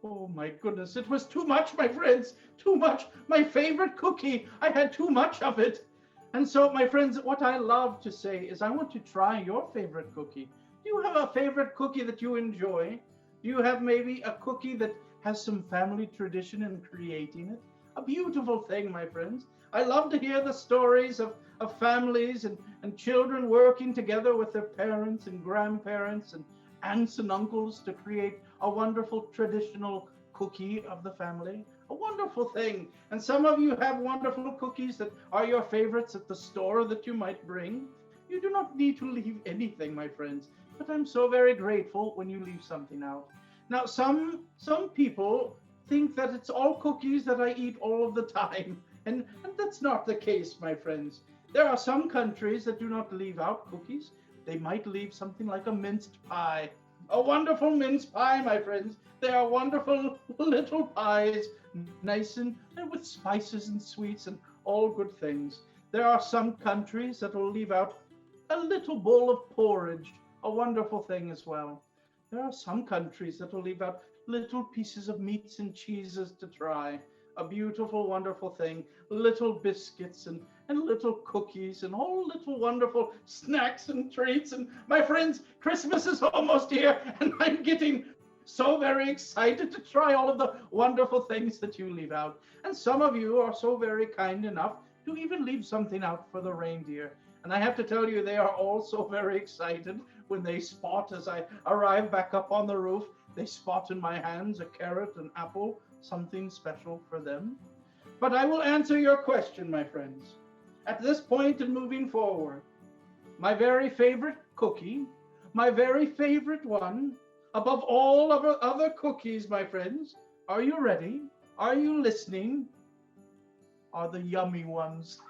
Oh my goodness, it was too much, my friends, too much. My favorite cookie, I had too much of it. And so, my friends, what I love to say is I want to try your favorite cookie. Do you have a favorite cookie that you enjoy? Do you have maybe a cookie that has some family tradition in creating it? A beautiful thing, my friends. I love to hear the stories of families and children working together with their parents and grandparents and aunts and uncles to create a wonderful traditional cookie of the family. A wonderful thing. And some of you have wonderful cookies that are your favorites at the store that you might bring. You do not need to leave anything, my friends, but I'm so very grateful when you leave something out. Now, some people think that it's all cookies that I eat all of the time, and that's not the case, my friends. There are some countries that do not leave out cookies. They might leave something like a minced pie. A wonderful mince pie, my friends. They are wonderful little pies, nice and with spices and sweets and all good things. There are some countries that will leave out a little bowl of porridge, a wonderful thing as well. There are some countries that will leave out little pieces of meats and cheeses to try, a beautiful, wonderful thing, little biscuits and little cookies and all little wonderful snacks and treats. And my friends, Christmas is almost here and I'm getting so very excited to try all of the wonderful things that you leave out. And some of you are so very kind enough to even leave something out for the reindeer. And I have to tell you, they are all so very excited when they spot, as I arrive back up on the roof, they spot in my hands a carrot, an apple, something special for them. But I will answer your question, my friends. At this point and moving forward, my very favorite cookie, my very favorite one, above all other cookies, my friends, are you ready? Are you listening? are the yummy ones.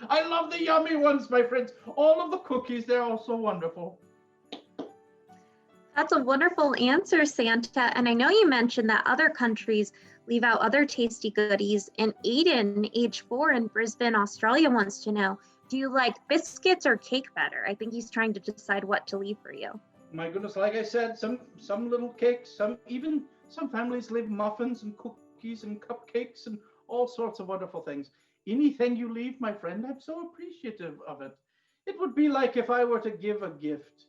I love the yummy ones, my friends. All of the cookies, they're all so wonderful. That's a wonderful answer, Santa. And I know you mentioned that other countries leave out other tasty goodies. And Aiden, age 4 in Brisbane, Australia, wants to know, do you like biscuits or cake better? I think he's trying to decide what to leave for you. My goodness, like I said, some little cakes, some families leave muffins and cookies and cupcakes and all sorts of wonderful things. Anything you leave, my friend, I'm so appreciative of it. It would be like if I were to give a gift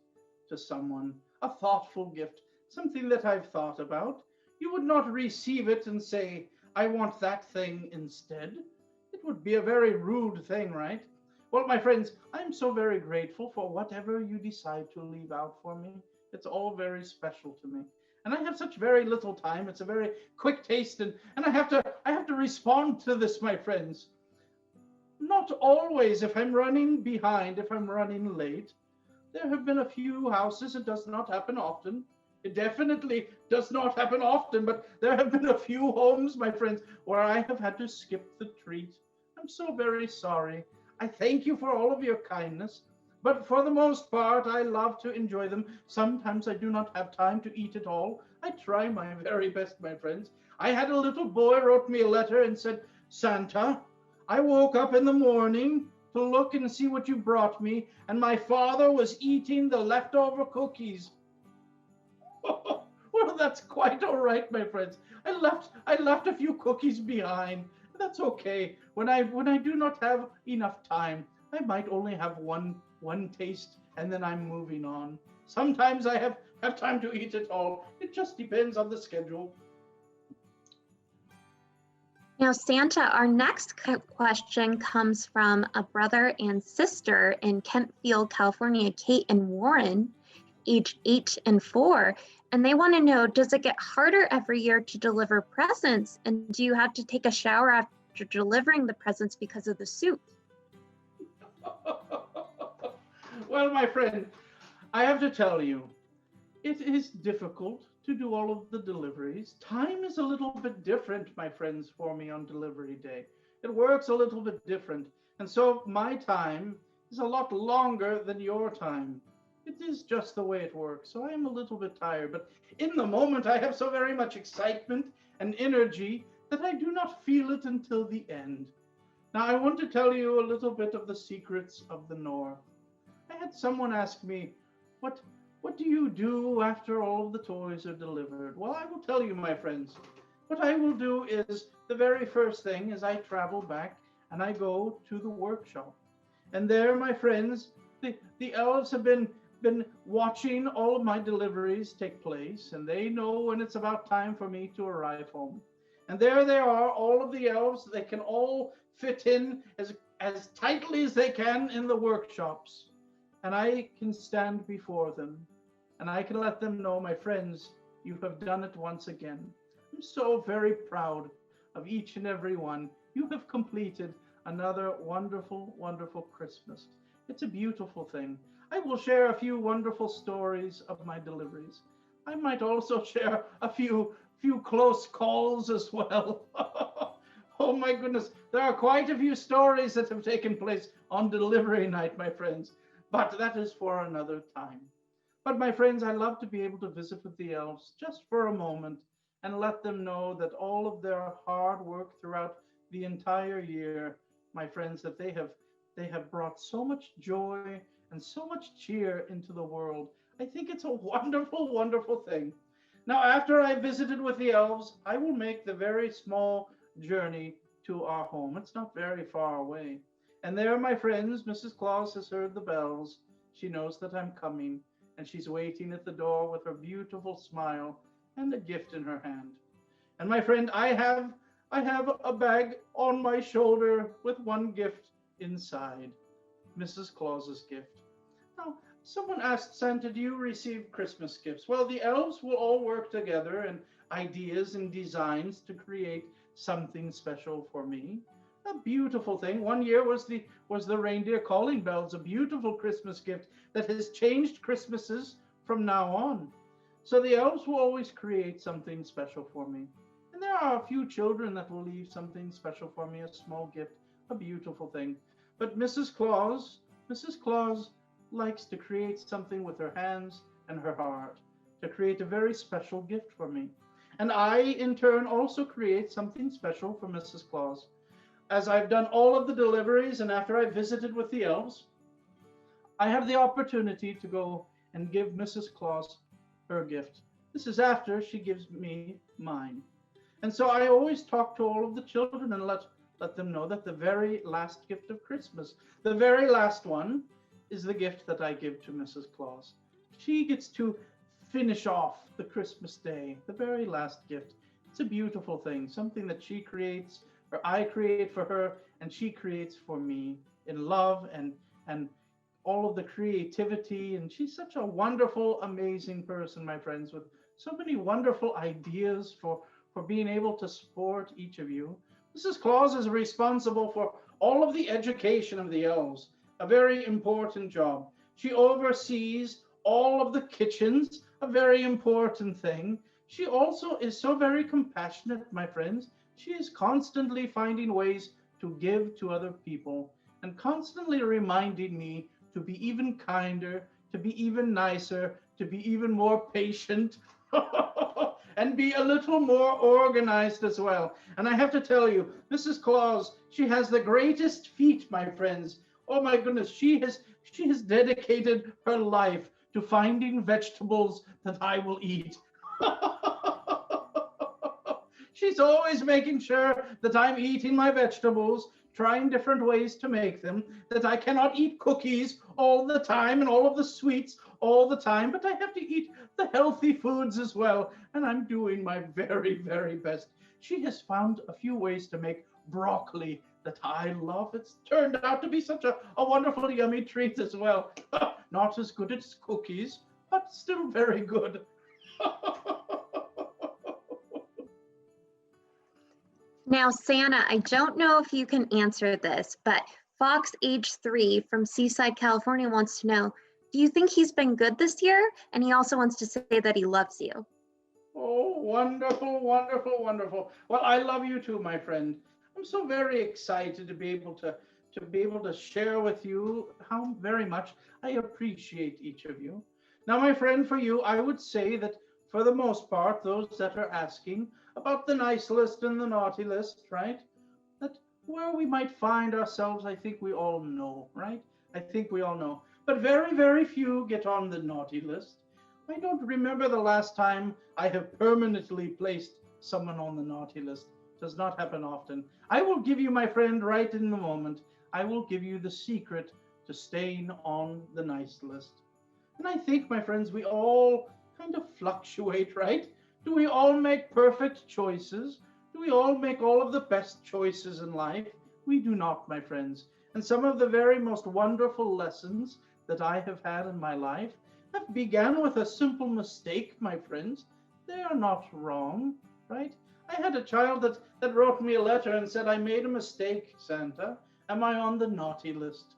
to someone, a thoughtful gift, something that I've thought about. You would not receive it and say, I want that thing instead. It would be a very rude thing, right? Well, my friends, I'm so very grateful for whatever you decide to leave out for me. It's all very special to me. And I have such very little time. It's a very quick taste, and I have to respond to this, my friends. Not always, if I'm running behind, if I'm running late. There have been a few houses, it does not happen often. It definitely does not happen often, but there have been a few homes, my friends, where I have had to skip the treat. I'm so very sorry. I thank you for all of your kindness, but for the most part, I love to enjoy them. Sometimes I do not have time to eat it all. I try my very best, my friends. I had a little boy wrote me a letter and said, Santa, I woke up in the morning to look and see what you brought me, and my father was eating the leftover cookies. Well, that's quite all right, my friends. I left a few cookies behind. That's okay. When I do not have enough time, I might only have one taste, and then I'm moving on. Sometimes I have time to eat it all. It just depends on the schedule. Now, Santa, our next question comes from a brother and sister in Kentfield, California, Kate and Warren, age 8 and 4. And they want to know, does it get harder every year to deliver presents? And do you have to take a shower after delivering the presents because of the suit? Well, my friend, I have to tell you, it is difficult to do all of the deliveries. Time is a little bit different, my friends, for me on delivery day. It works a little bit different. And so my time is a lot longer than your time. It is just the way it works. So I am a little bit tired, but in the moment I have so very much excitement and energy that I do not feel it until the end. Now I want to tell you a little bit of the secrets of the North. I had someone ask me, what do you do after all of the toys are delivered? Well, I will tell you, my friends. What I will do is the very first thing is I travel back and I go to the workshop. And there, my friends, the elves have been watching all of my deliveries take place, and they know when it's about time for me to arrive home. And there they are, all of the elves. They can all fit in as tightly as they can in the workshops. And I can stand before them and I can let them know, my friends, you have done it once again. I'm so very proud of each and every one. You have completed another wonderful, wonderful Christmas. It's a beautiful thing. I will share a few wonderful stories of my deliveries. I might also share a few close calls as well. Oh my goodness, there are quite a few stories that have taken place on delivery night, my friends, but that is for another time. But my friends, I love to be able to visit with the elves just for a moment and let them know that all of their hard work throughout the entire year, my friends, that they have brought so much joy and so much cheer into the world. I think it's a wonderful, wonderful thing. Now, after I visited with the elves, I will make the very small journey to our home. It's not very far away. And there, my friends, Mrs. Claus has heard the bells. She knows that I'm coming, and she's waiting at the door with her beautiful smile and a gift in her hand. And my friend, I have a bag on my shoulder with one gift inside, Mrs. Claus's gift. Now, someone asked Santa, do you receive Christmas gifts? Well, the elves will all work together and ideas and designs to create something special for me. A beautiful thing. One year was the reindeer calling bells, a beautiful Christmas gift that has changed Christmases from now on. So the elves will always create something special for me. And there are a few children that will leave something special for me, a small gift, a beautiful thing. But Mrs. Claus likes to create something with her hands and her heart, to create a very special gift for me. And I, in turn, also create something special for Mrs. Claus. As I've done all of the deliveries and after I visited with the elves, I have the opportunity to go and give Mrs. Claus her gift. This is after she gives me mine. And so I always talk to all of the children and let them know that the very last gift of Christmas, the very last one, is the gift that I give to Mrs. Claus. She gets to finish off the Christmas day, the very last gift. It's a beautiful thing, something that she creates, or I create for her, and she creates for me in love and all of the creativity. And she's such a wonderful, amazing person, my friends, with so many wonderful ideas for being able to support each of you. Mrs. Claus is responsible for all of the education of the elves, a very important job. She oversees all of the kitchens, a very important thing. She also is so very compassionate, my friends. She is constantly finding ways to give to other people and constantly reminding me to be even kinder, to be even nicer, to be even more patient, and be a little more organized as well. And I have to tell you, Mrs. Claus, she has the greatest feat, my friends. Oh my goodness, she has dedicated her life to finding vegetables that I will eat. She's always making sure that I'm eating my vegetables, trying different ways to make them, that I cannot eat cookies all the time and all of the sweets all the time, but I have to eat the healthy foods as well. And I'm doing my very, very best. She has found a few ways to make broccoli that I love. It's turned out to be such a wonderful, yummy treat as well. Not as good as cookies, but still very good. Now, Santa, I don't know if you can answer this, but Fox, age 3 from Seaside, California, wants to know, do you think he's been good this year? And he also wants to say that he loves you. Oh, wonderful, wonderful, wonderful. Well, I love you too, my friend. I'm so very excited to be able to share with you how very much I appreciate each of you. Now, my friend, for you, I would say that for the most part, those that are asking about the nice list and the naughty list, right? That where we might find ourselves, I think we all know, right? I think we all know. But very, very few get on the naughty list. I don't remember the last time I have permanently placed someone on the naughty list. It does not happen often. I will give you, my friend, right in the moment, I will give you the secret to staying on the nice list. And I think, my friends, we all kind of fluctuate, right? Do we all make perfect choices? Do we all make all of the best choices in life? We do not, my friends. And some of the very most wonderful lessons that I have had in my life have began with a simple mistake, my friends. They are not wrong, right? I had a child that wrote me a letter and said, I made a mistake, Santa. Am I on the naughty list?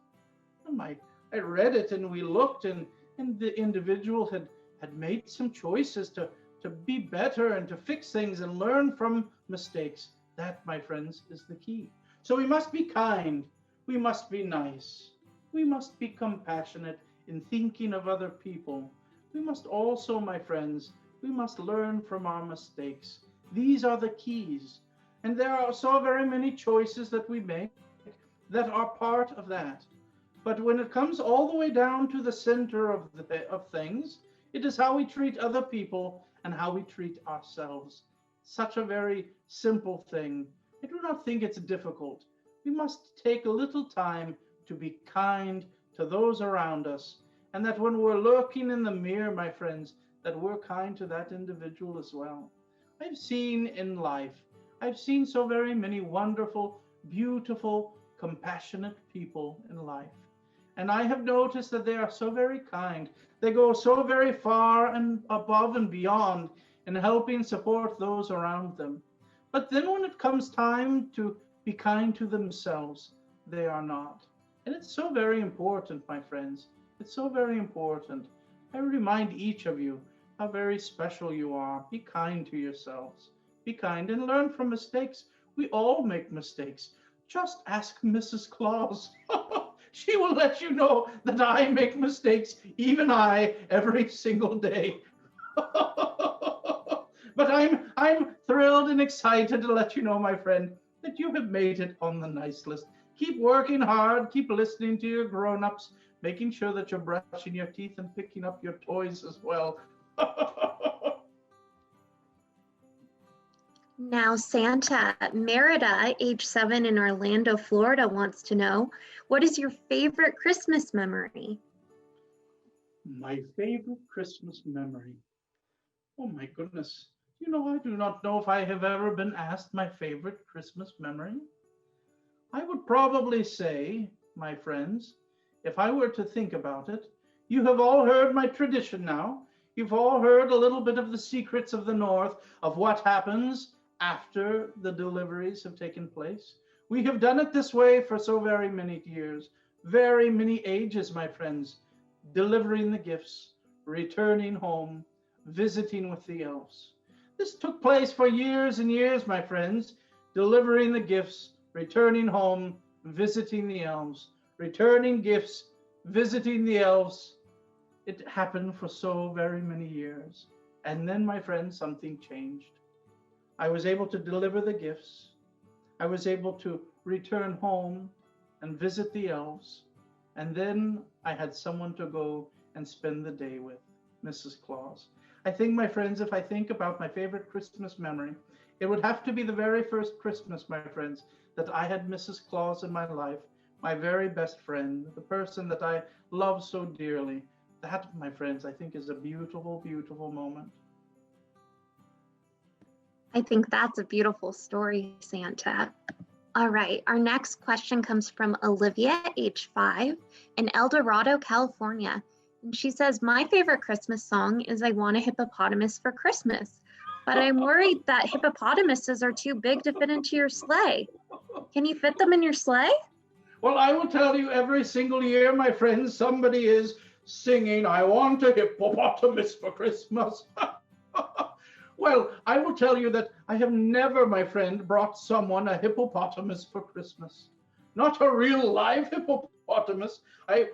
And I read it and we looked, and the individual had made some choices to be better and to fix things and learn from mistakes. That, my friends, is the key. So we must be kind. We must be nice. We must be compassionate in thinking of other people. We must also, my friends, we must learn from our mistakes. These are the keys. And there are so very many choices that we make that are part of that. But when it comes all the way down to the center of things, it is how we treat other people and how we treat ourselves. Such a very simple thing. I do not think it's difficult. We must take a little time to be kind to those around us, and that when we're looking in the mirror, my friends, that we're kind to that individual as well. I've seen in life, I've seen so very many wonderful, beautiful, compassionate people in life. And I have noticed that they are so very kind. They go so very far and above and beyond in helping support those around them. But then when it comes time to be kind to themselves, they are not. And it's so very important, my friends. It's so very important. I remind each of you how very special you are. Be kind to yourselves. be kind, and learn from mistakes. We all make mistakes. Just ask Mrs. Claus. She will let you know that I make mistakes, even I, every single day. But I'm thrilled and excited to let you know, my friend, that you have made it on the nice list. Keep working hard, keep listening to your grown-ups, making sure that you're brushing your teeth and picking up your toys as well. Now, Santa, Merida, age 7 in Orlando, Florida, wants to know, what is your favorite Christmas memory? My favorite Christmas memory. Oh my goodness. You know, I do not know if I have ever been asked my favorite Christmas memory. I would probably say, my friends, if I were to think about it, you have all heard my tradition now. You've all heard a little bit of the secrets of the North, of what happens after the deliveries have taken place. We have done it this way for so very many years, very many ages, my friends, delivering the gifts, returning home, visiting with the elves. This took place for years and years, my friends, delivering the gifts, returning home, visiting the elves, returning gifts, visiting the elves. It happened for so very many years. And then, my friends, something changed. I was able to deliver the gifts. I was able to return home and visit the elves. And then I had someone to go and spend the day with, Mrs. Claus. I think, my friends, if I think about my favorite Christmas memory, it would have to be the very first Christmas, my friends, that I had Mrs. Claus in my life, my very best friend, the person that I love so dearly. That, my friends, I think is a beautiful, beautiful moment. I think that's a beautiful story, Santa. All right, our next question comes from Olivia, age 5, in El Dorado, California. And she says, my favorite Christmas song is I Want a Hippopotamus for Christmas, but I'm worried that hippopotamuses are too big to fit into your sleigh. Can you fit them in your sleigh? Well, I will tell you, every single year, my friends, somebody is singing, I want a hippopotamus for Christmas. Well, I will tell you that I have never, my friend, brought someone a hippopotamus for Christmas. Not a real live hippopotamus.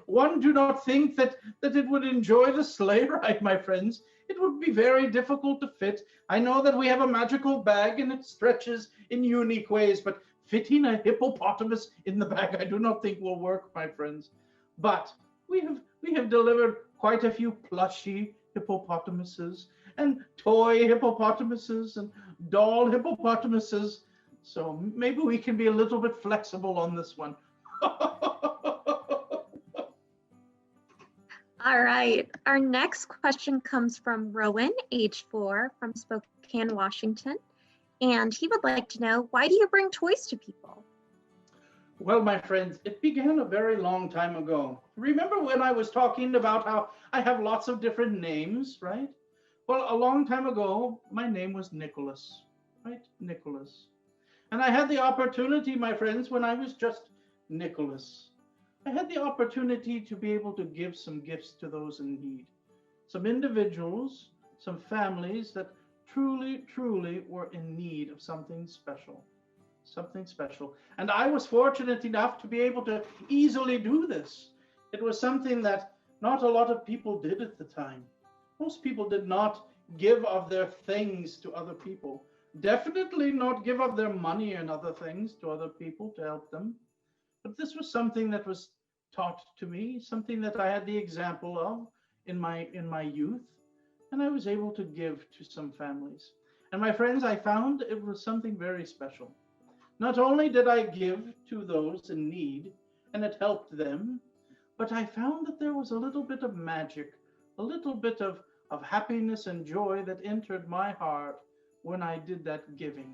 One do not think that it would enjoy the sleigh ride, my friends. It would be very difficult to fit. I know that we have a magical bag and it stretches in unique ways, but fitting a hippopotamus in the bag, I do not think will work, my friends. But we have delivered quite a few plushy hippopotamuses and toy hippopotamuses and doll hippopotamuses. So maybe we can be a little bit flexible on this one. All right, our next question comes from Rowan, age 4, from Spokane, Washington. And he would like to know, why do you bring toys to people? Well, my friends, it began a very long time ago. Remember when I was talking about how I have lots of different names, right? Well, a long time ago, my name was Nicholas, right? Nicholas. And I had the opportunity, my friends, when I was just Nicholas, I had the opportunity to be able to give some gifts to those in need. Some individuals, some families that truly, truly were in need of something special. Something special. And I was fortunate enough to be able to easily do this. It was something that not a lot of people did at the time. Most people did not give of their things to other people. Definitely not give of their money and other things to other people to help them. But this was something that was taught to me, something that I had the example of in my youth, and I was able to give to some families. And my friends, I found it was something very special. Not only did I give to those in need, and it helped them, but I found that there was a little bit of magic, a little bit of happiness and joy that entered my heart when I did that giving.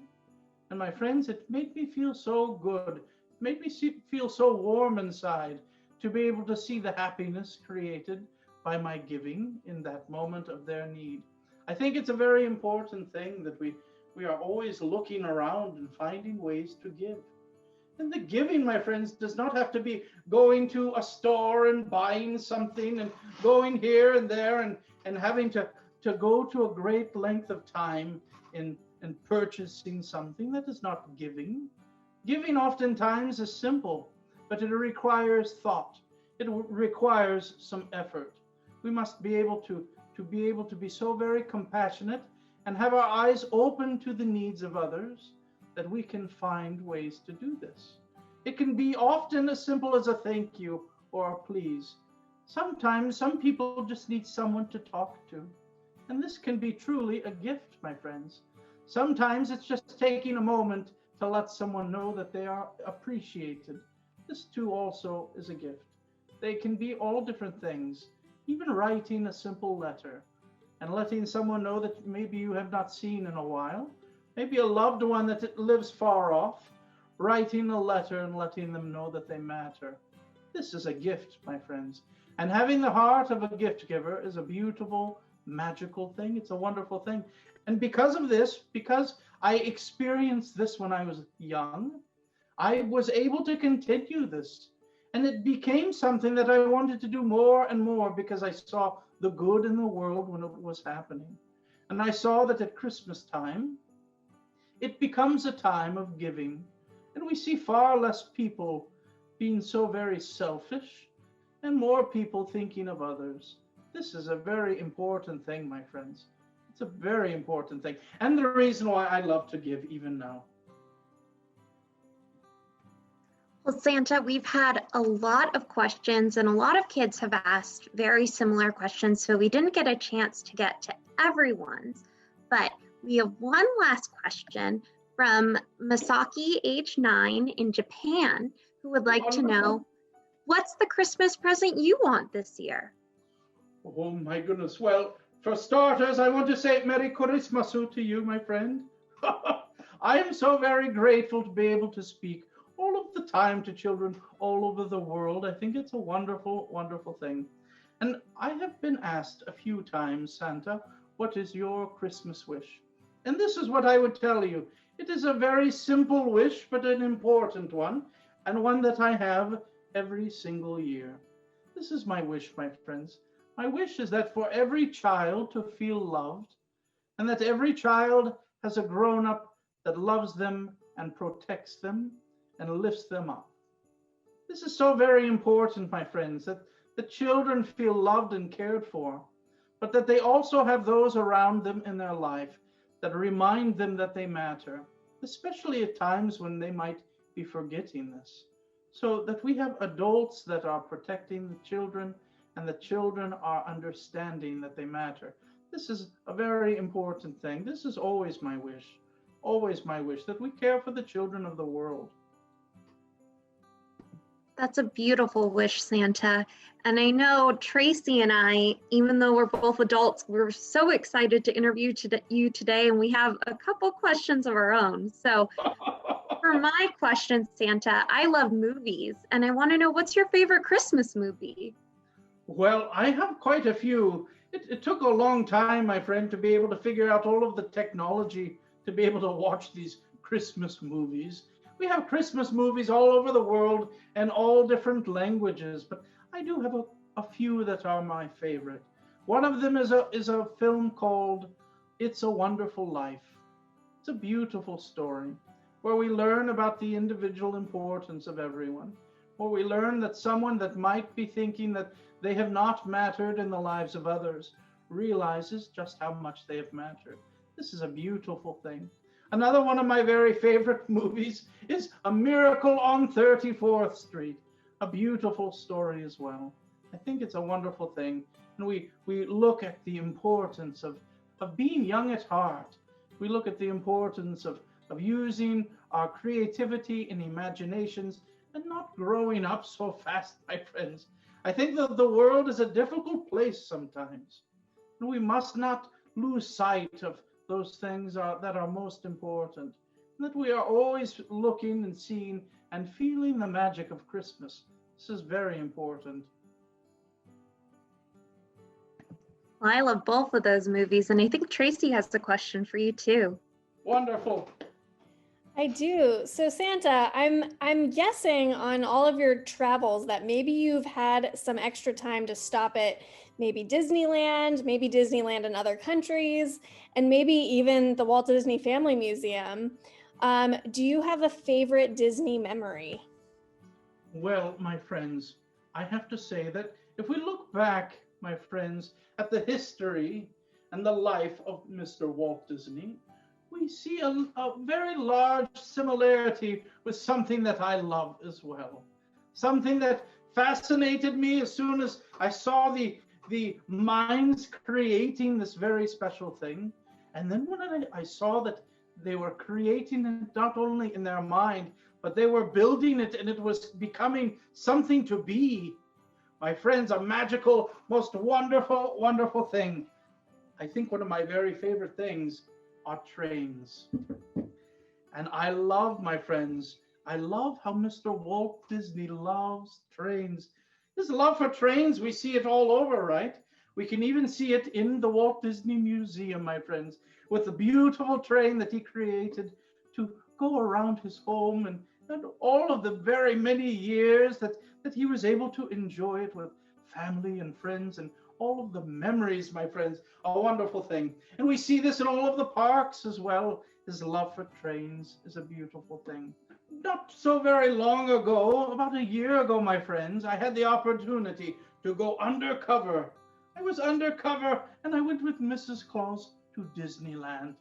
And my friends, it made me feel so good. It made me feel so warm inside to be able to see the happiness created by my giving in that moment of their need. I think it's a very important thing that we are always looking around and finding ways to give. And the giving, my friends, does not have to be going to a store and buying something and going here and there and having to go to a great length of time in and purchasing something. That is not giving. Giving oftentimes is simple, but it requires thought. It requires some effort. We must be able to be so very compassionate and have our eyes open to the needs of others that we can find ways to do this. It can be often as simple as a thank you or a please. Sometimes some people just need someone to talk to. And this can be truly a gift, my friends. Sometimes it's just taking a moment to let someone know that they are appreciated. This too also is a gift. They can be all different things, even writing a simple letter and letting someone know that maybe you have not seen in a while, maybe a loved one that lives far off, writing a letter and letting them know that they matter. This is a gift, my friends. And having the heart of a gift giver is a beautiful, magical thing. It's a wonderful thing. And because of this, because I experienced this when I was young, I was able to continue this. And it became something that I wanted to do more and more because I saw the good in the world when it was happening. And I saw that at Christmas time, it becomes a time of giving. And we see far less people being so very selfish and more people thinking of others. This is a very important thing, my friends. It's a very important thing. And the reason why I love to give even now. Well, Santa, we've had a lot of questions and a lot of kids have asked very similar questions, so we didn't get a chance to get to everyone's, but we have one last question from Masaki, age 9 in Japan, who would like to know, what's the Christmas present you want this year? Oh my goodness. Well, for starters, I want to say Merry Christmas to you, my friend. I am so very grateful to be able to speak all of the time to children all over the world. I think it's a wonderful, wonderful thing. And I have been asked a few times, Santa, what is your Christmas wish? And this is what I would tell you. It is a very simple wish, but an important one, and one that I have every single year. This is my wish, my friends. My wish is that for every child to feel loved, and that every child has a grown-up that loves them and protects them and lifts them up. This is so very important, my friends, that the children feel loved and cared for, but that they also have those around them in their life that remind them that they matter, especially at times when they might be forgetting this. So that we have adults that are protecting the children and the children are understanding that they matter. This is a very important thing. This is always my wish, that we care for the children of the world. That's a beautiful wish, Santa. And I know Tracy and I, even though we're both adults, we're so excited to interview you today, and we have a couple questions of our own. So for my question, Santa, I love movies, and I want to know, what's your favorite Christmas movie? Well, I have quite a few. It took a long time, my friend, to be able to figure out all of the technology to be able to watch these Christmas movies. We have Christmas movies all over the world and all different languages, but I do have a few that are my favorite. One of them is a film called It's a Wonderful Life. It's a beautiful story where we learn about the individual importance of everyone, where we learn that someone that might be thinking that they have not mattered in the lives of others realizes just how much they have mattered. This is a beautiful thing. Another one of my very favorite movies is A Miracle on 34th Street, a beautiful story as well. I think it's a wonderful thing. And we look at the importance of being young at heart. We look at the importance of using our creativity and imaginations and not growing up so fast, my friends. I think that the world is a difficult place sometimes. And we must not lose sight of those things that are most important, and that we are always looking and seeing and feeling the magic of Christmas. This is very important. Well, I love both of those movies, and I think Tracy has a question for you too. Wonderful. I do. So Santa, I'm guessing on all of your travels that maybe you've had some extra time to stop at maybe Disneyland in other countries, and maybe even the Walt Disney Family Museum. Do you have a favorite Disney memory? Well, my friends, I have to say that if we look back, my friends, at the history and the life of Mr. Walt Disney, we see a very large similarity with something that I love as well. Something that fascinated me as soon as I saw the minds creating this very special thing. And then when I saw that they were creating it not only in their mind, but they were building it and it was becoming something to be. My friends, a magical, most wonderful, wonderful thing. I think one of my very favorite things are trains. And I love, my friends, I love how Mr. Walt Disney loves trains. His love for trains, we see it all over, right? We can even see it in the Walt Disney Museum, my friends, with the beautiful train that he created to go around his home and all of the very many years that he was able to enjoy it with family and friends and all of the memories, my friends, a wonderful thing. And we see this in all of the parks as well. His love for trains is a beautiful thing. Not so very long ago, about a year ago, my friends, I had the opportunity to go undercover. I was undercover and I went with Mrs. Claus to Disneyland.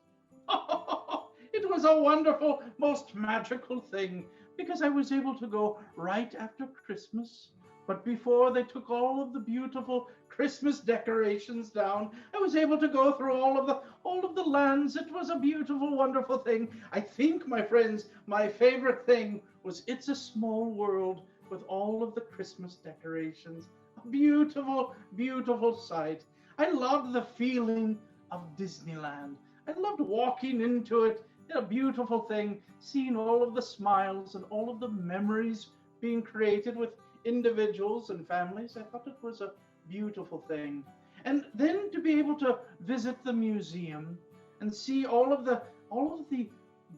It was a wonderful, most magical thing because I was able to go right after Christmas. But before they took all of the beautiful Christmas decorations down, I was able to go through all of the lands. It was a beautiful, wonderful thing. I think, my friends, my favorite thing was It's a Small World with all of the Christmas decorations. A beautiful, beautiful sight. I loved the feeling of Disneyland. I loved walking into it. A beautiful thing, seeing all of the smiles and all of the memories being created with individuals and families. I thought it was a beautiful thing. And then to be able to visit the museum and see all of the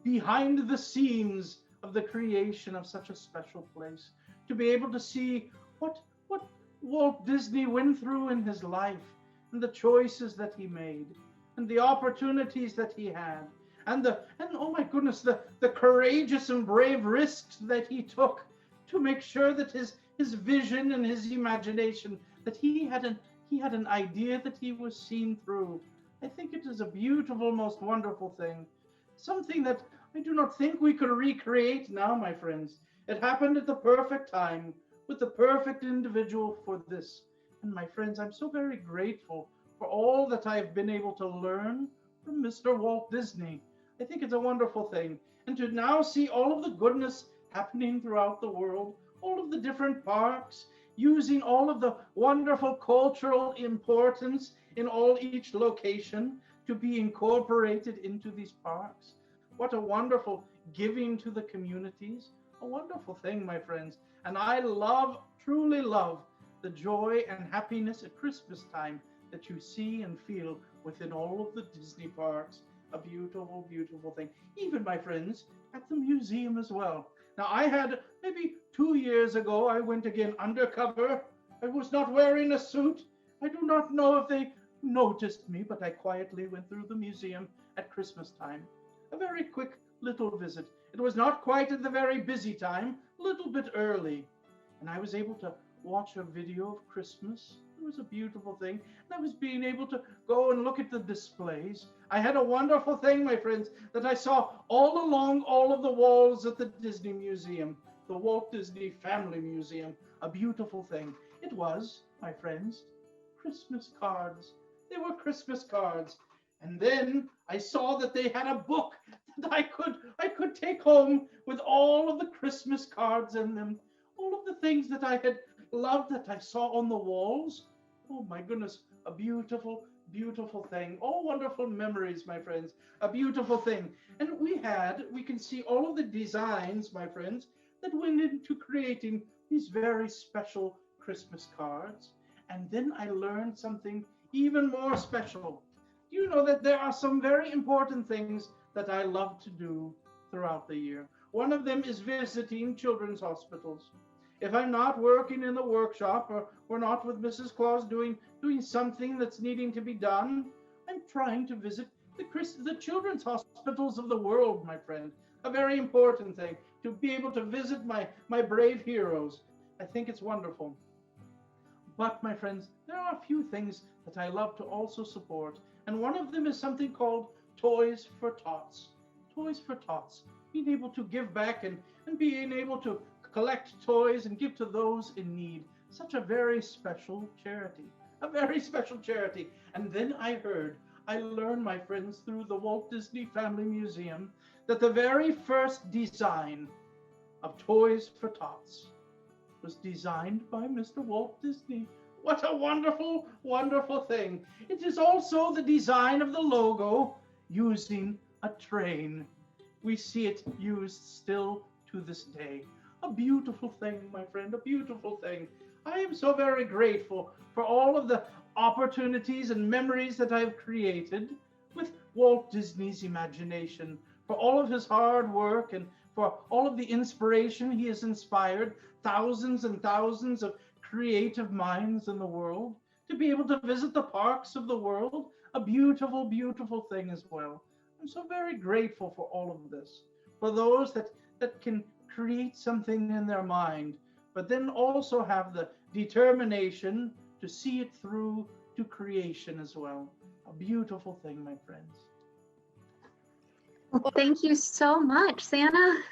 behind the scenes of the creation of such a special place, to be able to see what Walt Disney went through in his life and the choices that he made and the opportunities that he had and oh my goodness, the courageous and brave risks that he took to make sure that his vision and his imagination, that he had an idea that he was seen through. I think it is a beautiful, most wonderful thing. Something that I do not think we could recreate now, my friends. It happened at the perfect time with the perfect individual for this. And my friends, I'm so very grateful for all that I've been able to learn from Mr. Walt Disney. I think it's a wonderful thing. And to now see all of the goodness happening throughout the world, all of the different parks, using all of the wonderful cultural importance in each location to be incorporated into these parks. What a wonderful giving to the communities. A wonderful thing, my friends. And I love, truly love, the joy and happiness at Christmas time that you see and feel within all of the Disney parks. A beautiful, beautiful thing. Even, my friends, at the museum as well. Now, I had maybe 2 years ago, I went again undercover. I was not wearing a suit. I do not know if they noticed me, but I quietly went through the museum at Christmas time. A very quick little visit. It was not quite at the very busy time, a little bit early. And I was able to watch a video of Christmas. It was a beautiful thing. And I was being able to go and look at the displays. I had a wonderful thing, my friends, that I saw all along all of the walls at the Disney Museum, the Walt Disney Family Museum. A beautiful thing. It was, my friends, Christmas cards. They were Christmas cards. And then I saw that they had a book that I could take home with all of the Christmas cards in them, all of the things that I had loved that I saw on the walls. Oh my goodness, a beautiful, beautiful thing. All wonderful memories, my friends, a beautiful thing. And we can see all of the designs, my friends, that went into creating these very special Christmas cards. And then I learned something even more special. You know that there are some very important things that I love to do throughout the year. One of them is visiting children's hospitals. If I'm not working in the workshop or we're not with Mrs. Claus doing doing something that's needing to be done. I'm trying to visit the children's hospitals of the world, my friend. A very important thing, to be able to visit my brave heroes. I think it's wonderful. But, my friends, there are a few things that I love to also support, and one of them is something called Toys for Tots. Toys for Tots. Being able to give back and being able to collect toys and give to those in need. Such a very special charity. A very special charity. And then I learned, my friends, through the Walt Disney Family Museum, that the very first design of Toys for Tots was designed by Mr. Walt Disney. What a wonderful, wonderful thing. It is also the design of the logo using a train. We see it used still to this day. A beautiful thing, my friend, a beautiful thing. I am so very grateful for all of the opportunities and memories that I've created with Walt Disney's imagination, for all of his hard work and for all of the inspiration he has inspired thousands and thousands of creative minds in the world, to be able to visit the parks of the world, a beautiful, beautiful thing as well. I'm so very grateful for all of this, for those that can create something in their mind, but then also have the determination to see it through to creation as well. A beautiful thing, my friends. Well, thank you so much, Santa.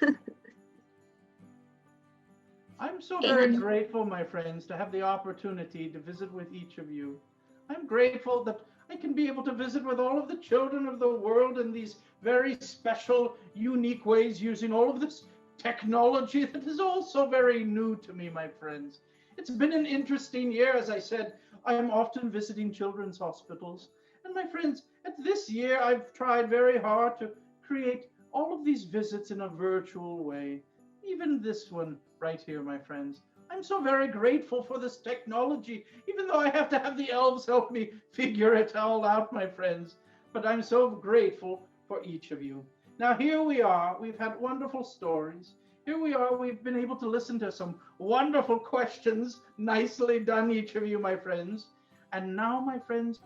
I'm so very grateful, my friends, to have the opportunity to visit with each of you. I'm grateful that I can be able to visit with all of the children of the world in these very special, unique ways, using all of this technology that is also very new to me, my friends. It's been an interesting year. As I said, I'm often visiting children's hospitals. And my friends, at this year, I've tried very hard to create all of these visits in a virtual way. Even this one right here, my friends. I'm so very grateful for this technology, even though I have to have the elves help me figure it all out, my friends. But I'm so grateful for each of you. Now, here we are. We've had wonderful stories. Here we are. We've been able to listen to some wonderful questions. Nicely done, each of you, my friends. And now, my friends,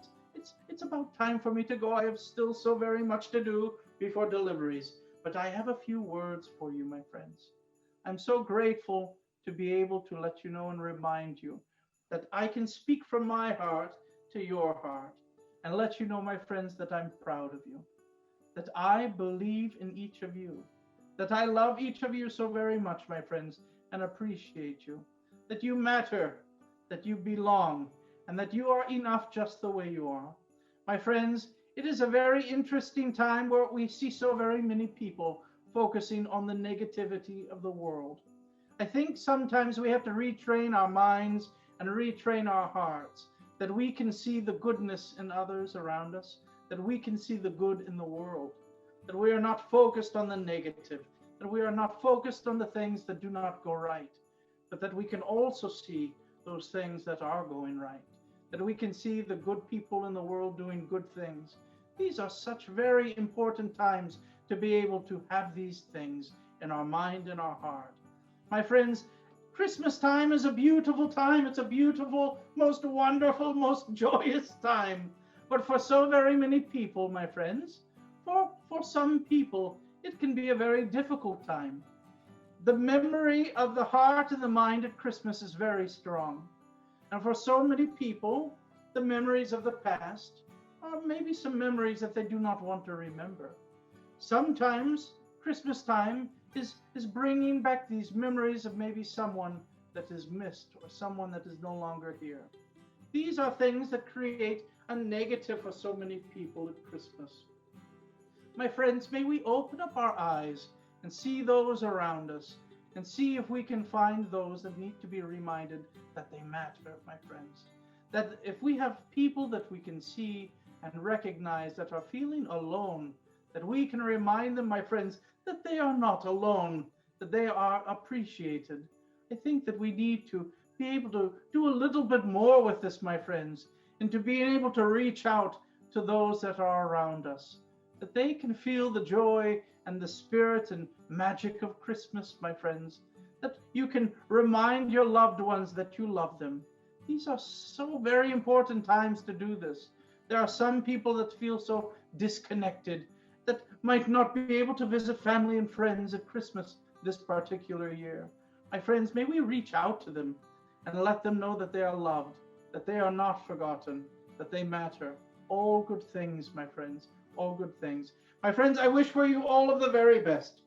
it's about time for me to go. I have still so very much to do before deliveries. But I have a few words for you, my friends. I'm so grateful to be able to let you know and remind you that I can speak from my heart to your heart and let you know, my friends, that I'm proud of you, that I believe in each of you, that I love each of you so very much, my friends, and appreciate you, that you matter, that you belong, and that you are enough just the way you are. My friends, it is a very interesting time where we see so very many people focusing on the negativity of the world. I think sometimes we have to retrain our minds and retrain our hearts, that we can see the goodness in others around us, that we can see the good in the world, that we are not focused on the negative, that we are not focused on the things that do not go right, but that we can also see those things that are going right, that we can see the good people in the world doing good things. These are such very important times to be able to have these things in our mind and our heart. My friends, Christmas time is a beautiful time. It's a beautiful, most wonderful, most joyous time. But for so very many people, my friends, for some people, it can be a very difficult time. The memory of the heart and the mind at Christmas is very strong. And for so many people, the memories of the past are maybe some memories that they do not want to remember. Sometimes Christmas time is bringing back these memories of maybe someone that is missed or someone that is no longer here. These are things that create a negative for so many people at Christmas. My friends, may we open up our eyes and see those around us and see if we can find those that need to be reminded that they matter, my friends. That if we have people that we can see and recognize that are feeling alone, that we can remind them, my friends, that they are not alone, that they are appreciated. I think that we need to be able to do a little bit more with this, my friends, and to be able to reach out to those that are around us, that they can feel the joy and the spirit and magic of Christmas, my friends, that you can remind your loved ones that you love them, These are so very important times to do this. There are some people that feel so disconnected, that might not be able to visit family and friends at Christmas this particular year. My friends, may we reach out to them and let them know that they are loved, that they are not forgotten, that they matter. All good things, my friends, all good things. My friends, I wish for you all of the very best.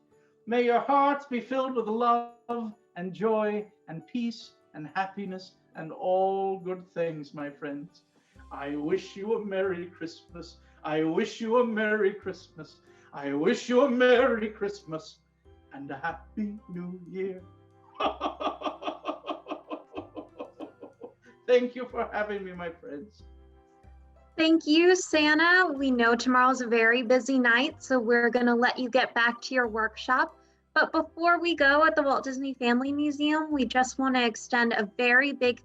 May your hearts be filled with love and joy and peace and happiness and all good things, my friends. I wish you a Merry Christmas. I wish you a Merry Christmas. I wish you a Merry Christmas and a Happy New Year. Thank you for having me, my friends. Thank you, Santa. We know tomorrow's a very busy night, so we're going to let you get back to your workshop. But before we go at the Walt Disney Family Museum, we just want to extend a very big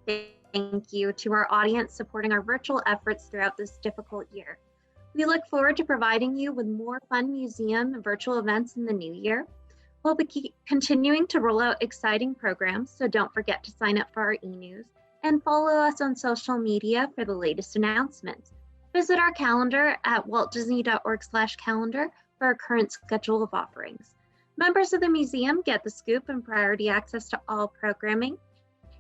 thank you to our audience supporting our virtual efforts throughout this difficult year. We look forward to providing you with more fun museum and virtual events in the new year. We'll be continuing to roll out exciting programs, so don't forget to sign up for our e-news and follow us on social media for the latest announcements. Visit our calendar at waltdisney.org/calendar for our current schedule of offerings. Members of the museum get the scoop and priority access to all programming,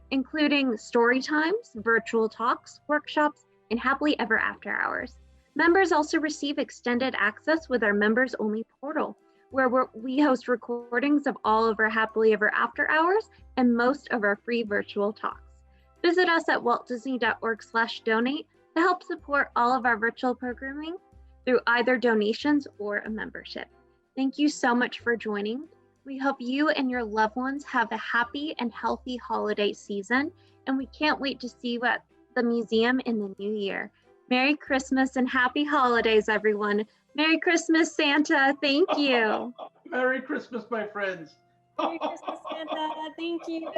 including story times, virtual talks, workshops, and happily ever after hours. Members also receive extended access with our members only portal, where we host recordings of all of our happily ever after hours and most of our free virtual talks. Visit us at waltdisney.org/donate to help support all of our virtual programming through either donations or a membership. Thank you so much for joining. We hope you and your loved ones have a happy and healthy holiday season, and we can't wait to see you at the museum in the new year. Merry Christmas and happy holidays, everyone. Merry Christmas, Santa. Thank you. Merry Christmas, my friends. Merry Christmas, Santa. Thank you.